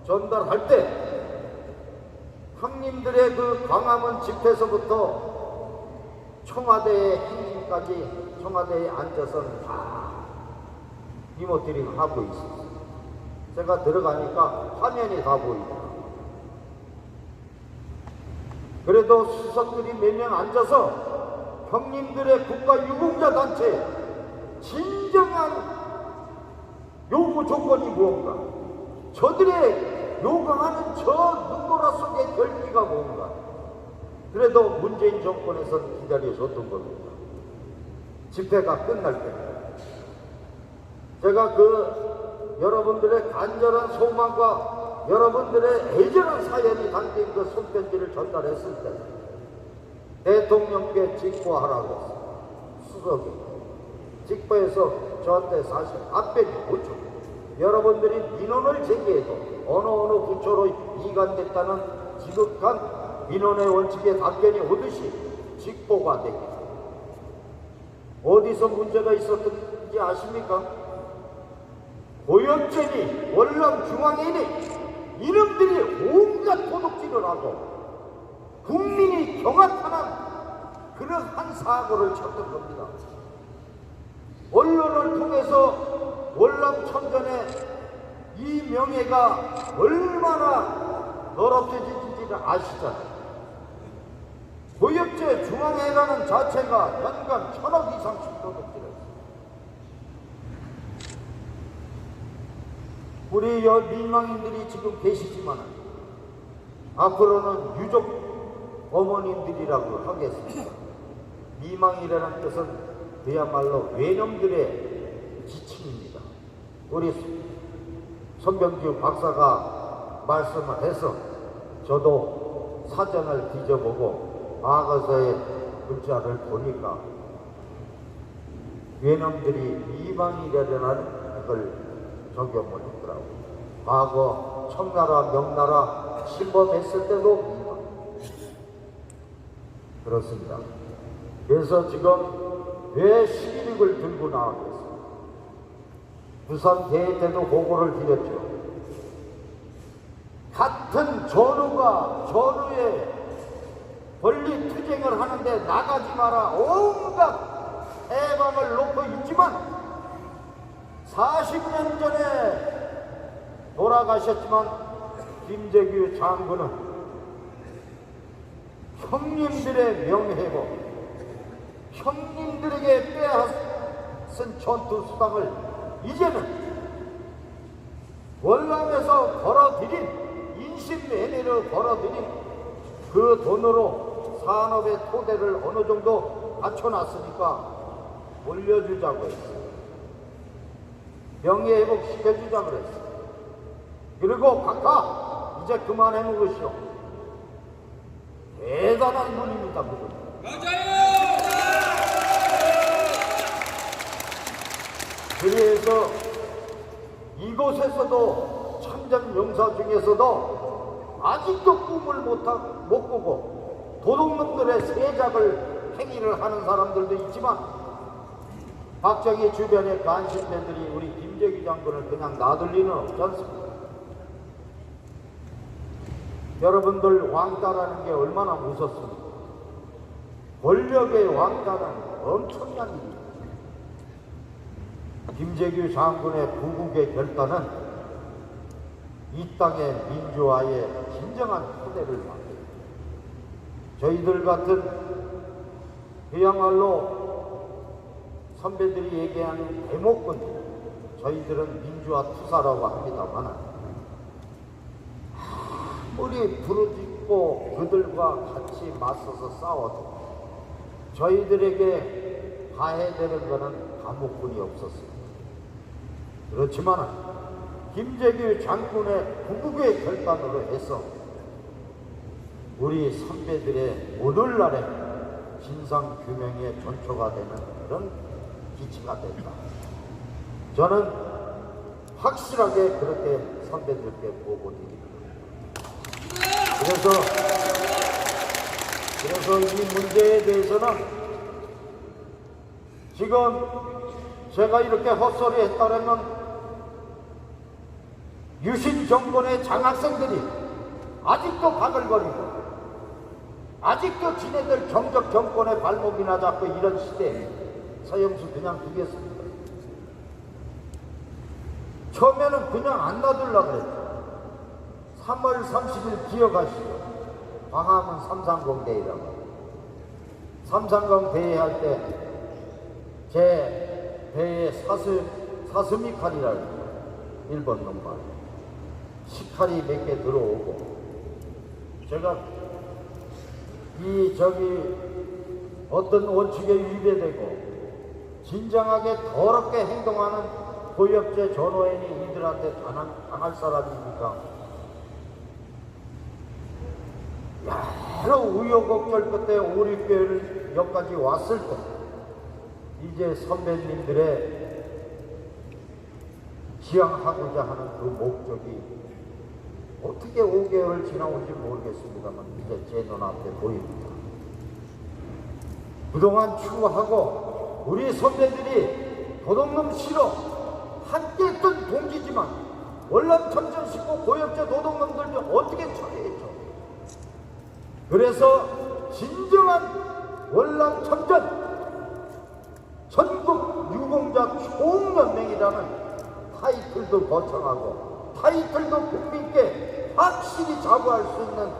전달할 때 형님들의 그 광화문 집회에서부터 청와대의 행진까지 청와대에 앉아서는 다 리모트링 하고 있었어요. 제가 들어가니까 화면이 다 보이더라고요. 그래도 수석들이 몇 명 앉아서 형님들의 국가 유공자 단체에 진정한 요구 조건이 무언가, 저들의 요구하는 저 눈보라 속의 결기가 뭔가, 그래도 문재인 정권에서는 기다려줬던 겁니다. 집회가 끝날 때 제가 그 여러분들의 간절한 소망과 여러분들의 애절한 사연이 담긴 그 손편지를 전달했을 때 대통령께 직보하라고 했어요. 수석이 직보해서 저한테 사실 답변이 못 줘. 여러분들이 민원을 제기해도 어느 부처로 이관됐다는 지극한 민원의 원칙에 답변이 오듯이 직보가 되기. 어디서 문제가 있었는지 아십니까? 고엽제니 월남 중앙에니 이놈들이 온갖 도둑질을 하고 국민이 경악하는 그러한 사고를 쳤던 겁니다. 언론을 통해서 월남 천전의 이 명예가 얼마나 더럽혀진지를 아시잖아요. 고엽제 중앙회라는 자체가 연간 1000억 이상씩 도둑질을 했어요. 우리 민망인들이 지금 계시지만 앞으로는 유족 어머님들이라고 하겠습니다. 미망이라는 뜻은 그야말로 외놈들의 지칭입니다. 우리 손병주 박사가 말씀을 해서 저도 사전을 뒤져보고 과거서의 글자를 보니까 외놈들이 이방이라는 그걸 적용을 했더라고요. 과거 청나라, 명나라 침범했을 때도 그렇습니다. 그래서 지금 왜 11.6을 들고 나왔겠어요? 부산 대회 때도 보고를 드렸죠. 같은 전우가 전우의 권리 투쟁을 하는데 나가지 마라 온갖 해방을 놓고 있지만 40년 전에 돌아가셨지만 김재규 장군은 형님들의 명예회복, 형님들에게 빼앗은 전투수당을 이제는 월남에서 벌어들인 인신매매를 벌어들인 그 돈으로 산업의 토대를 어느 정도 갖춰놨으니까 올려주자고 했어요. 명예회복 시켜주자고 했어요. 그리고 각하 이제 그만해 먹으시오. 대단한 분입니다. 그분. 맞아요. 그래서 이곳에서도 참전 용사 중에서도 아직도 꿈을 못 꾸고 도둑놈들의 세작을 행위를 하는 사람들도 있지만 박정희 주변의 간신배들이 우리 김재규 장군을 그냥 놔둘 리는 없지 않습니까? 여러분들 왕따라는 게 얼마나 무섭습니까? 권력의 왕따는 엄청난 일입니다. 김재규 장군의 구국의 결단은 이 땅의 민주화의 진정한 토대를 만듭니다. 저희들 같은 그야말로 선배들이 얘기하는 대목군, 저희들은 민주화 투사라고 합니다만 아무리 부르짖고 그들과 같이 맞서서 싸워도 저희들에게 가해되는 것은 감옥군이 없었습니다. 그렇지만 김재규 장군의 구국의 결단으로 해서 우리 선배들의 오늘날의 진상규명의 전초가 되는 그런 기치가 된다. 저는 확실하게 그렇게 선배들께 보고 드립니다. 그래서 이 문제에 대해서는 지금 제가 이렇게 헛소리 했다면 유신 정권의 장학생들이 아직도 바글거리고 아직도 지네들 정적 정권의 발목이나 잡고 이런 시대에 서영수 그냥 두겠습니다. 처음에는 그냥 안 놔둘라 그랬죠. 3월 30일 기억하시죠? 광화문 330 대회라고. 330 대회 할 때 제 배에 사스미 칼이라고 일본 놈말 식칼이 몇 개 들어오고 제가 어떤 원칙에 위배되고 진정하게 더럽게 행동하는 고엽제 전호인이 이들한테 당할 사람이니까 여러 우여곡절 끝에 오륙교회를 여기까지 왔을 때 이제 선배님들의 지향하고자 하는 그 목적이 어떻게 5개월을 지나온지 모르겠습니다만 이제 제 눈앞에 보입니다. 그동안 추구하고 우리 선배들이 도둑놈 싫어 함께 했던 동지지만 월남 참전 식구 고엽제 도둑놈들도 어떻게 처리했죠. 그래서 진정한 월남 참전 전국 유공자 총연맹이라는 타이틀도 거창하고 타이틀도 국민께 확실히 자부할 수 있는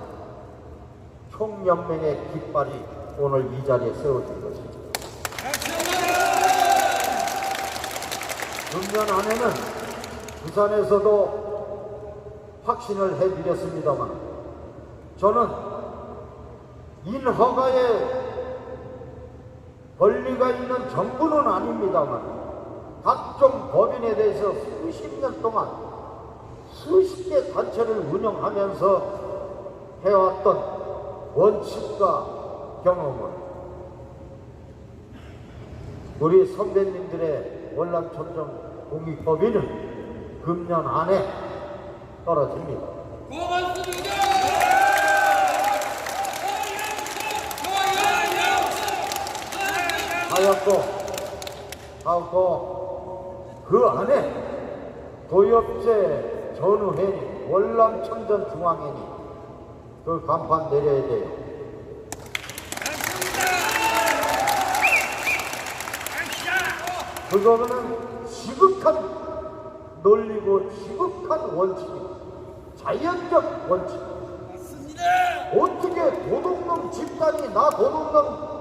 총연맹의 깃발이 오늘 이 자리에 세워진 것입니다. 금년 안에는 부산에서도 확신을 해드렸습니다만 저는 인허가에 권리가 있는 정부는 아닙니다만 각종 법인에 대해서 수십 년 동안 수십 개 단체를 운영하면서 해왔던 원칙과 경험을 우리 선배님들의 월남천정 공익법인은 금년 안에 떨어집니다. 하였고 그 안에 도엽제 전후회니 월남천전 중앙회니 그 간판 내려야 돼요. 그거는 지극한 논리고 지극한 원칙이고 자연적 원칙. 어떻게 도둑놈 집단이 나 도둑놈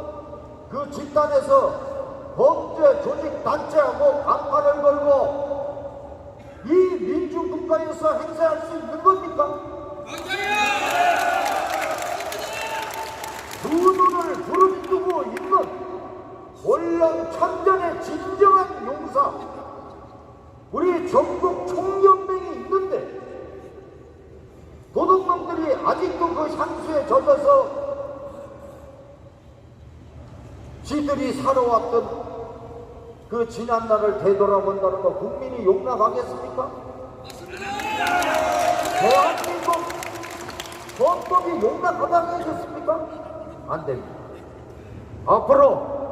그 집단에서 범죄 조직 단체하고 간판을 걸고 이 민주국가에서 행사할 수 있는 겁니까? 두 눈을 부릅뜨고 있는 월남천전의 진정한 용사 우리 전국 총연맹이 있는데 도둑놈들이 아직도 그 향수에 젖어서 지들이 살아왔던 그 지난날을 되돌아본다는 거 국민이 용납하겠습니까? 대한민국 헌법이 용납하겠습니까? 안 됩니다. 앞으로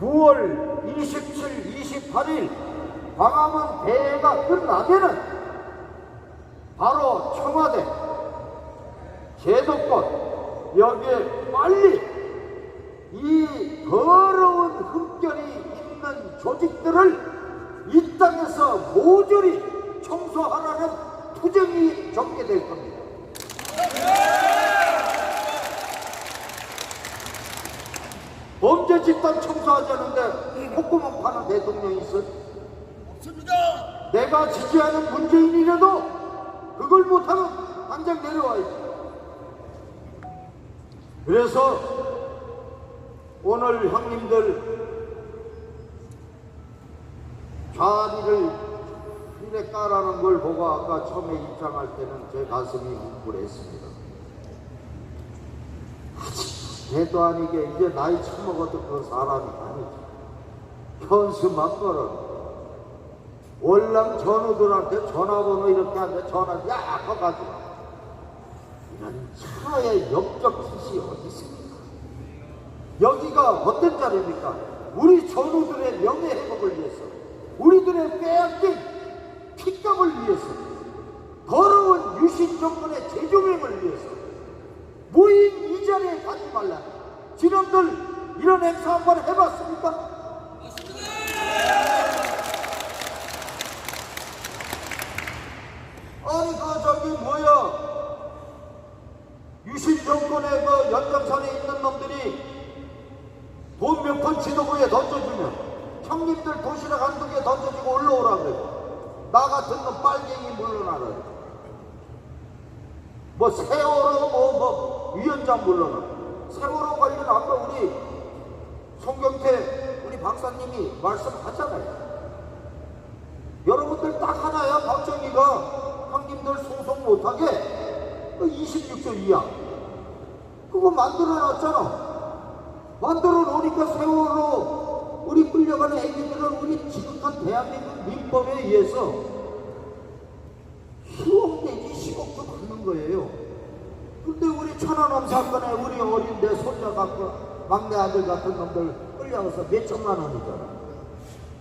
9월 27, 28일 광화문 대회가 끝나면은 바로 청와대, 제도권 여기에 빨리 이 더러운 흠결이 있는 조직들을 이 땅에서 모조리 청소하라는 투쟁이 전개될 겁니다. 범죄 집단 청소하자는데 콧구멍 파는 대통령이 있어? 없습니다. 내가 지지하는 문재인이라도 그걸 못하면 당장 내려와야지. 그래서 오늘 형님들 좌리를 힐에 까라는 걸 보고 아까 처음에 입장할 때는 제 가슴이 웅크했습니다. 대도 아니게 이제 나이 처먹어도 그 사람이 아니지. 현수만 걸어. 월남 전우들한테 전화번호 이렇게 하는데 전화 야 커가지고 이런 차의 역적 짓이 어디 있습니까? 여기가 어떤 자리입니까? 우리 전우들의 명예 회복을 위해서 우리들의 빼앗긴 핏값을 위해서 더러운 유신 정권의 재조명을 위해서 모인 이 자리에 가지 말라. 지금들 이런 행사 한번 해봤습니까? 아니 유신 정권의 그 연장선에 있는 놈들이 돈 몇 푼 지도부에 던져주면 형님들 도시락 한두 개 던져주고 올라오라 그래요. 나 같은 놈 빨갱이 물러나라. 뭐 세월호 위원장 물러나. 세월호 관련 아까 우리 송경태 우리 박사님이 말씀하잖아요. 여러분들 딱 하나야. 박정희가 형님들 소송 못하게 26조 이하 그거 만들어놨잖아. 만들어 놓으니까 세월호 우리 끌려가는 애기들은 우리 지극한 대한민국 민법에 의해서 수억 내지 10억도 받는 거예요. 근데 우리 천안함 사건에 우리 어린 내 손자 같고 막내 아들 같은 놈들 끌려가서 몇 천만 원이잖아.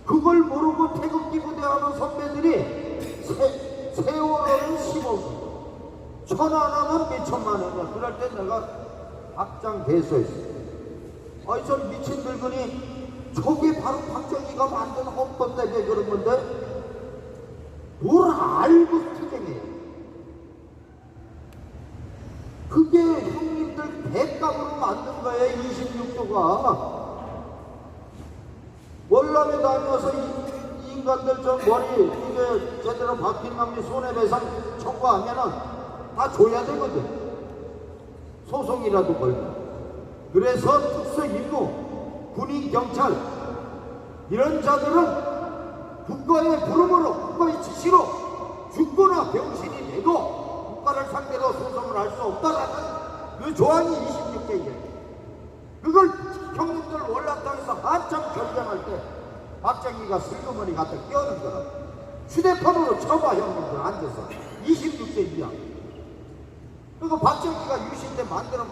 그걸 모르고 태극기 부대하는 선배들이 세월호는 10억이고 천안함은 몇 천만 원이야. 그럴 때 내가 앞장 대소했어요. 아이 저 미친 늙은이 저게 바로 박정희가 만든 헌법 때문에 그런 건데 뭘 알고 투쟁해요. 그게 형님들 배값으로 만든 거예요. 26조가 월남에 다니면서 이 인간들 저 머리 이게 제대로 박힌 놈이 손해배상 청구하면은 다 줘야 되거든. 소송이라도 걸면. 그래서 특수임무, 군인, 경찰 이런 자들은 국가의 부름으로 국가의 지시로 죽거나 병신이 되고 국가를 상대로 소송을 할 수 없다라는 그 조항이 26개예요. 그걸 형님들 월남당에서 한참 결정할 때 박정희가 슬그머니 갖다 끼얹은 거라. 휴대폰으로 쳐봐 형님들 앉아서 26개 이하. 그거 박정희가 유신 때 만드는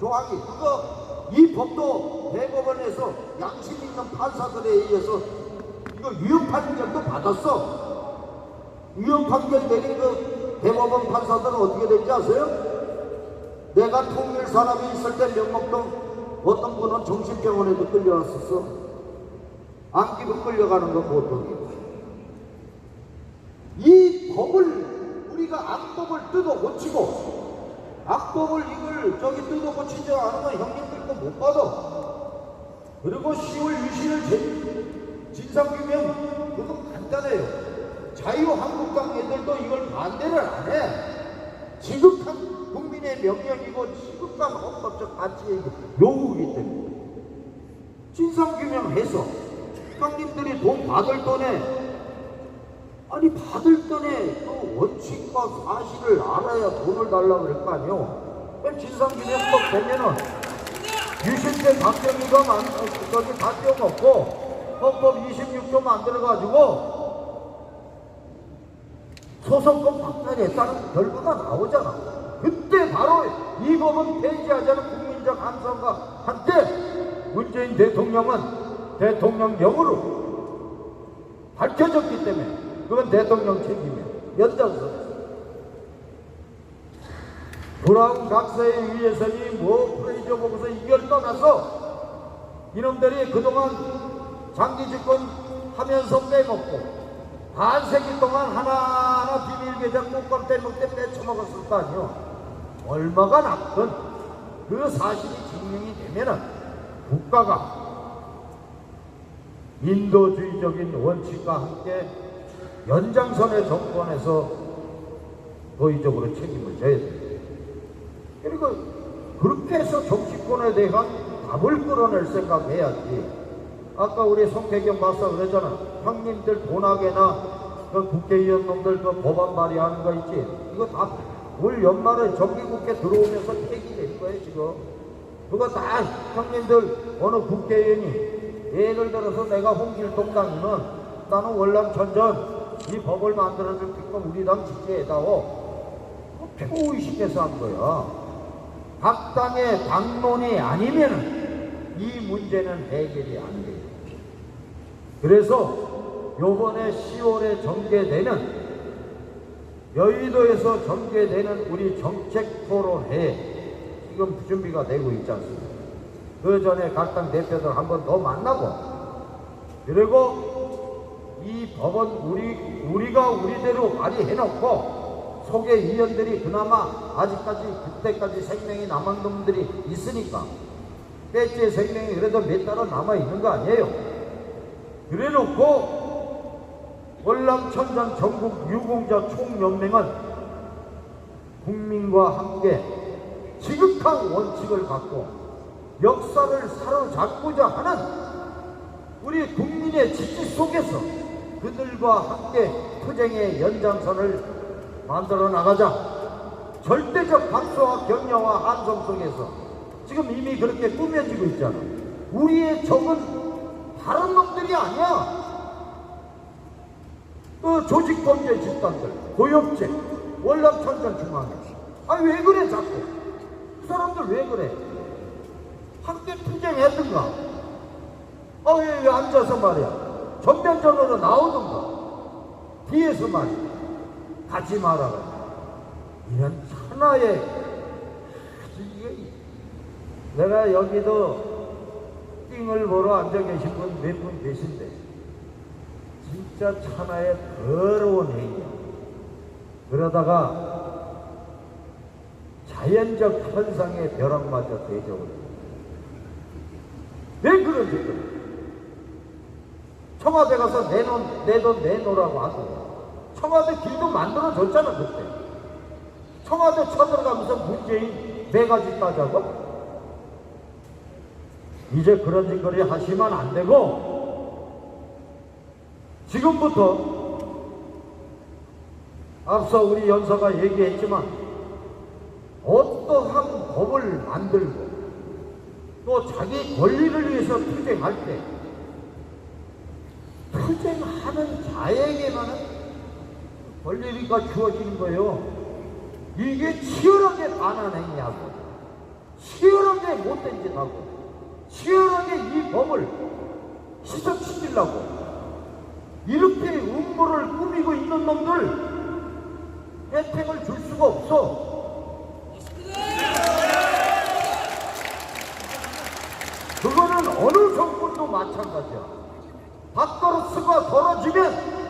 조항이 그거 이 법도 대법원에서 양심 있는 판사들에 의해서 이거 유효 판결도 받았어. 유효 판결 내린 그 대법원 판사들은 어떻게 된지 아세요? 내가 통일 사람이 있을 때 명목동 어떤 분은 정신병원에도 끌려갔었어. 안기부 끌려가는 건 보통이에요. 이 법을 우리가 악법을 뜯어 고치고 악법을 이걸 저기 뜯어 고치지 않으면 형님들 거 못 받아. 그리고 10월 유신을 진상규명 그거 간단해요. 자유한국당 애들도 이걸 반대를 안 해. 지극한 국민의 명령이고 지극한 헌법적 가치의 요구이기 때문에 진상규명해서 형님들이 돈 받을 돈에 아니 받을 돈에 그 원칙과 사실을 알아야 돈을 달라고 그럴 거 아니요. 진상규명법 되면은 유신 때 박정희가 저기 다 떼어먹고 헌법 26조 만들어가지고 소송권 박탈했다는 결과가 나오잖아. 그때 바로 이 법은 폐지하자는 국민적 함성과 한때 문재인 대통령은 대통령령으로 밝혀졌기 때문에 그건 대통령 책임이야. 연장선 브라운 각서에 의해서니 뭐 프레이저 보고서 이걸 떠나서 이놈들이 그동안 장기 집권 하면서 빼먹고 반세기 동안 하나하나 비밀 계좌 꽁꽁 떼먹대 빼쳐먹었을 거 아니요. 얼마가 났든 그 사실이 증명이 되면은 국가가 인도주의적인 원칙과 함께 연장선의 정권에서 도의적으로 책임을 져야 됩니다. 그리고 그렇게 해서 정치권에 대한 답을 끌어낼 생각해야지. 아까 우리 송태경 박사 그러잖아. 형님들 돈하게나 그 국회의원 놈들 그 법안 발의하는 거 있지. 이거 다 올 연말에 정기국회 들어오면서 폐기될 거예요 지금. 그거 다 형님들 어느 국회의원이 예를 들어서 내가 홍길동당이면 나는 월남천전 이 법을 만들어줄 테니까 우리 당 지지해다오. 표의식해서 한 거야. 각 당의 당론이 아니면 이 문제는 해결이 안 돼요. 그래서 요번에 10월에 전개되는 여의도에서 전개되는 우리 정책토론회에 지금 준비가 되고 있지 않습니까? 그 전에 각 당 대표들 한 번 더 만나고 그리고 이 법은 우리가 우리대로 발의해놓고 속에 의원들이 그나마 아직까지 그때까지 생명이 남은 놈들이 있으니까 배지의 생명이 그래도 몇 달은 남아있는 거 아니에요. 그래놓고 월남천전 전국 유공자 총연맹은 국민과 함께 지극한 원칙을 갖고 역사를 사로잡고자 하는 우리 국민의 지지 속에서 그들과 함께 투쟁의 연장선을 만들어 나가자. 절대적 박수와 격려와 함성 속에서 지금 이미 그렇게 꾸며지고 있잖아. 우리의 적은 다른 놈들이 아니야. 그 조직범죄 집단들, 고엽죄, 월남천전 중앙회. 아니 왜 그래 자꾸? 그 사람들 왜 그래? 함께 투쟁했든가. 왜 앉아서 말이야. 전면전으로 나오든가. 뒤에서 말이야. 가지 말아라. 이런 하나의 내가 여기도 띵을 보러 앉아 계신 분 몇 분 계신데 진짜 천하의 더러운 행위야. 그러다가 자연적 현상의 벼락마저 대적을 왜 그런지 그래. 청와대 가서 내 돈 내놓으라고 하고 청와대 길도 만들어줬잖아 그때. 청와대 쳐들어가면서 문재인 4가지 따자고? 이제 그런 짓거리 하시면 안 되고 지금부터 앞서 우리 연서가 얘기했지만 만들고 또 자기 권리를 위해서 투쟁할 때 투쟁하는 자에게만은 권리가 주어지는 거예요. 이게 치열하게 반환행위하고 치열하게 못된 짓하고 치열하게 이 법을 희석시키려고 이렇게 음모를 꾸미고 있는 놈들 혜택을 줄 수가 없어. 그거는 어느 정권도 마찬가지야. 밥그릇수가 벌어지면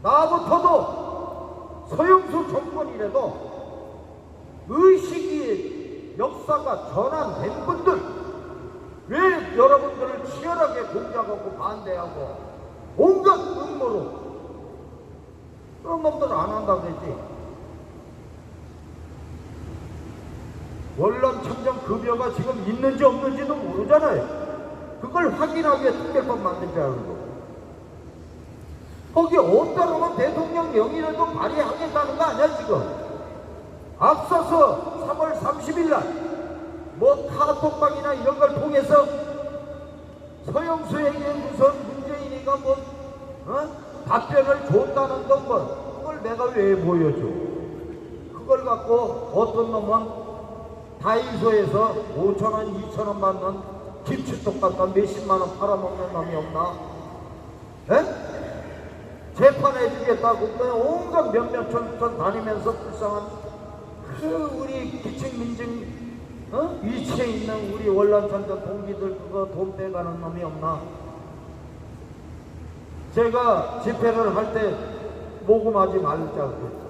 나부터도 서영수 정권이라도 의식이 역사가 전환된 분들 왜 여러분들을 치열하게 공작하고 반대하고 온갖 음모로 그런 놈들 안 한다고 그랬지. 월남 참전 급여가 지금 있는지 없는지도 모르잖아요. 그걸 확인하기 위해 특별법 만들지 않은 거고. 거기 없다면 대통령 명의라도 발의하겠다는 거 아니야 지금. 앞서서 3월 30일 날 뭐 카톡방이나 이런 걸 통해서 서영수에게 무슨 문재인이가 뭐 답변을 줬다는 건 그걸 내가 왜 보여줘. 그걸 갖고 어떤 놈은 다이소에서 5,000원, 2,000원 받는 김치떡 갖다 몇십만원 팔아먹는 놈이 없나? 에? 재판해주겠다고 온갖 몇몇 촌 다니면서 불쌍한 그 우리 기층민증 위치에 있는 우리 월남참전 동기들 그거 돈 빼가는 놈이 없나? 제가 집회를 할 때 모금하지 말자 그랬죠.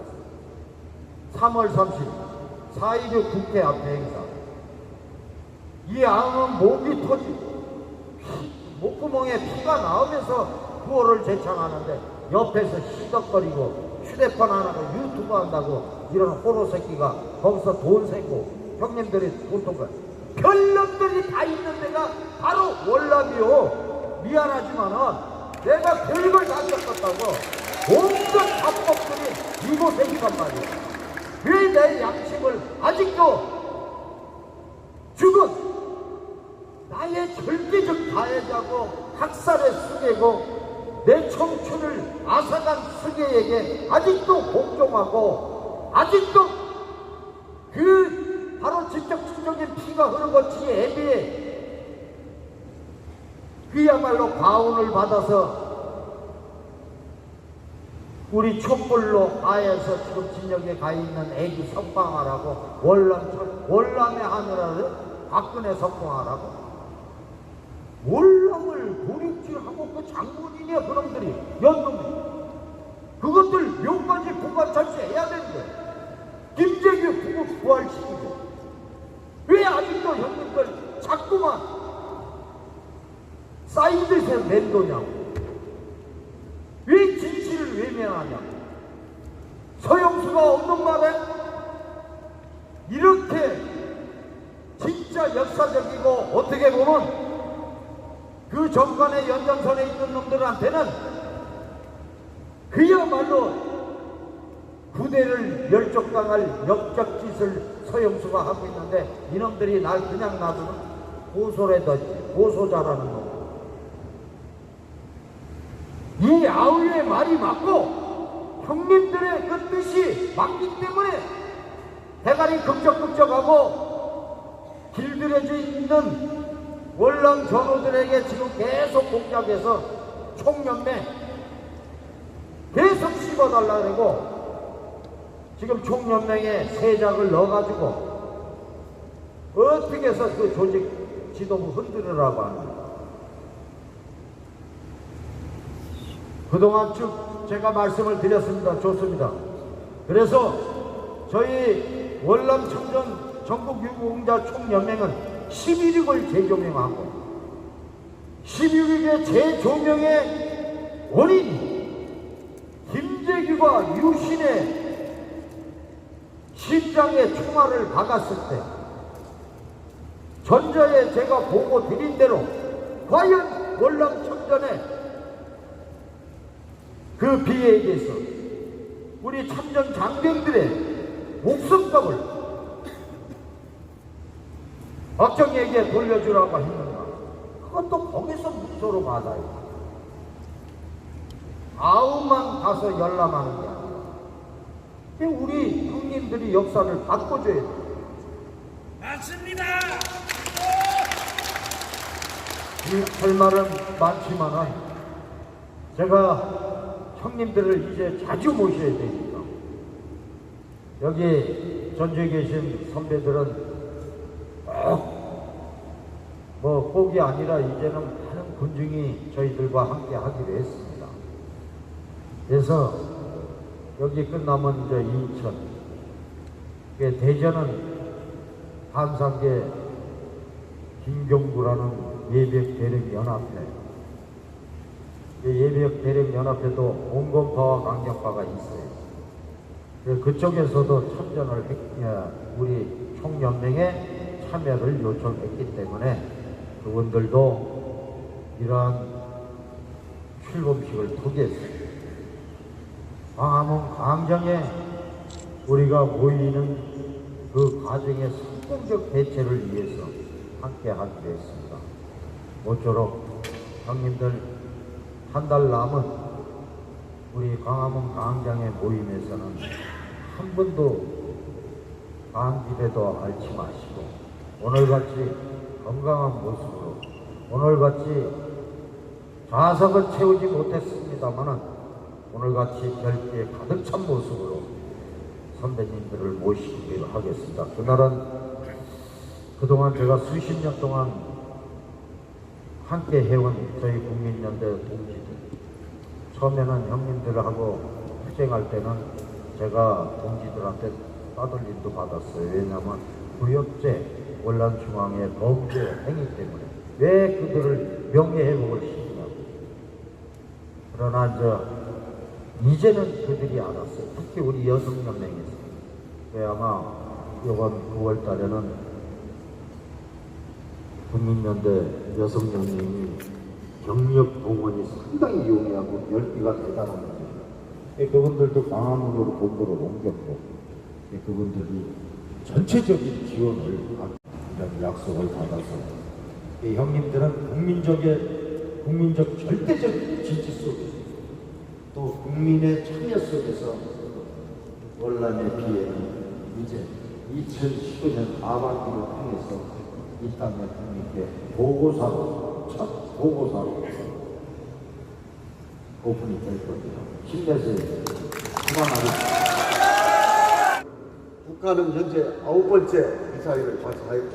3월 30일 4.16 국회 앞에 행사. 이 암은 목이 터지고 목구멍에 피가 나오면서 구호를 제창하는데 옆에서 시덕거리고 휴대폰 안 하고 유튜브 한다고 이런 호로 새끼가 거기서 돈 세고 형님들이 보통 거야. 별놈들이 다 있는 데가 바로 월남이요. 미안하지만은 내가 별걸 다 겪었다고 온갖 합법들이 이곳에 있단 말이야. 왜 내 양심을 아직도 죽은 나의 절대적 가해자고 학살의 수괴고 내 청춘을 앗아간 수괴에게 아직도 복종하고 아직도 그 바로 직접적인 피가 흐르고치 애비에 그야말로 가훈을 받아서 우리 촛불로 하에서 지금 진역에 가 있는 애기 석방하라고 월남의 하늘하를 박근혜 석방하라고 월남을 도륙질하고 그 장군이냐 그놈들이 연놈들이 그것들 묘까지 부관찰시해야 되는데 김재규 구국 부활시키고 왜 아직도 형님들 자꾸만 사이드에서 맴도냐고 왜 진실을 외면하냐고 서영수가 없는 말에 이렇게 진짜 역사적이고 어떻게 보면 그 정권의 연장선에 있는 놈들한테는 그야말로 부대를 멸족당할 역적짓을 서영수가 하고 있는데 이놈들이 날 그냥 놔두면 고소래더지 고소자라는 놈. 이 아우의 말이 맞고 형님들의 그 뜻이 맞기 때문에 대가리 극적극적하고 길들여져 있는 월남 전우들에게 지금 계속 공작해서 총연맹 계속 씹어달라 그러고 지금 총연맹에 세작을 넣어가지고 어떻게 해서 그 조직 지도부 흔들으라고 합니다. 그동안 쭉 제가 말씀을 드렸습니다. 좋습니다. 그래서 저희 월남 청전 전국 유공자 총연맹은 11.6을 재조명하고 11.6의 재조명의 원인이 김재규가 유신의 심장에 총알을 박았을 때 전자에 제가 보고 드린 대로 과연 월남 참전의 그 비에 대해서 우리 참전 장병들의 목숨값을 박정희에게 돌려주라고 했는가? 그것도 거기서 문서로 받아요. 아우만 가서 열람하는 게 아니라 우리 형님들이 역사를 바꿔줘야 돼요. 맞습니다. 할 말은 많지만은 제가 형님들을 이제 자주 모셔야 되니까 여기 전주에 계신 선배들은 꼭이 아니라 이제는 많은 군중이 저희들과 함께 하기로 했습니다. 그래서 여기 끝나면 이제 인천, 대전은 한산계 김경구라는 예비역 대령연합회, 예비역 대령연합회도 온건파와 강경파가 있어요. 그쪽에서도 참전을 우리 총연맹에 참여를 요청했기 때문에 그분들도 이러한 출범식을 통해서 광화문 광장에 우리가 모이는 그 과정의 성공적 대체를 위해서 함께 하기로 했습니다. 모쪼록 형님들 한 달 남은 우리 광화문 광장의 모임에서는 한 번도 방집에도 앓지 마시고 오늘같이 건강한 모습으로 오늘같이 좌석은 채우지 못했습니다마는 오늘같이 별기에 가득 찬 모습으로 선배님들을 모시기로 하겠습니다. 그날은 그동안 제가 수십 년 동안 함께 해온 저희 국민연대 동지들, 처음에는 형님들하고 투쟁할 때는 제가 동지들한테 따돌림도 받았어요. 왜냐하면 구역제 월남중앙의 범죄 행위 때문에 왜 그들을 명예회복을 시키냐고. 그러나 이제는 그들이 알았어요. 특히 우리 여성연맹에서. 아마 이번 9월 달에는 국민연대 여성연맹이 경력 동원이 상당히 용이하고 열기가 대단합니다. 그분들도 광화문으로 본부로 옮겼고 그분들이 전체적인 지원을 이런 약속을 받아서 형님들은 국민적 절대적 지지 속에서 또 국민의 참여 속에서 월남의 비애는 이제 2015년 하반기를 통해서 이 땅의 국민께 첫 보고사로 오픈이 될 겁니다. 힘내서 수고하겠습니다. 북한은 현재 9번째 미사일을 발사했고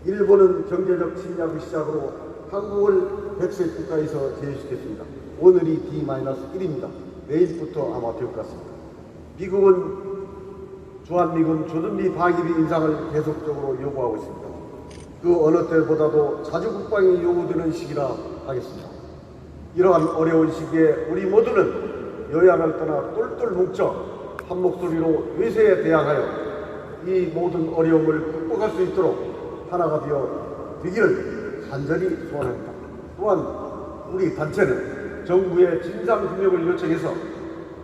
일본은 경제적 침략을 시작으로 한국을 백색 국가에서 제외시켰습니다. 오늘이 D-1입니다. 내일부터 아마 될 것 같습니다. 미국은 주한미군 조준미 방위비 인상을 계속적으로 요구하고 있습니다. 그 어느 때보다도 자주 국방이 요구되는 시기라 하겠습니다. 이러한 어려운 시기에 우리 모두는 여야를 떠나 똘똘 뭉쳐 한 목소리로 외세에 대항하여 이 모든 어려움을 극복할 수 있도록 하나가 되어 되기를 간절히 소원합니다. 또한 우리 단체는 정부의 진상규명을 요청해서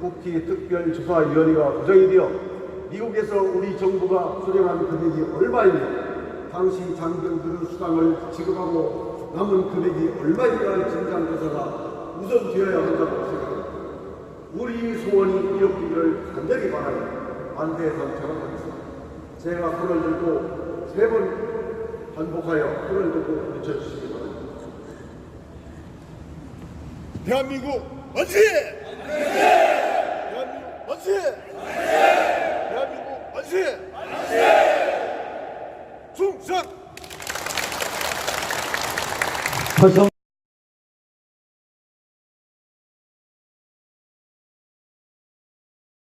국회 특별조사위원회가 구성이 되어 미국에서 우리 정부가 수령한 금액이 얼마이며 당시 장병들의 수당을 지급하고 남은 금액이 얼마인가의 진상조사가 우선 되어야 한다고 생각합니다. 우리 소원이 이루어지기를 간절히 바라며 반대 선택을 하겠습니다. 제가 손을 들고 3번 반복하여 손을 들고 외쳐주시기 바랍니다. 대한민국 만세! 대한민국 만세! 대한민국 만세! 충성! 화성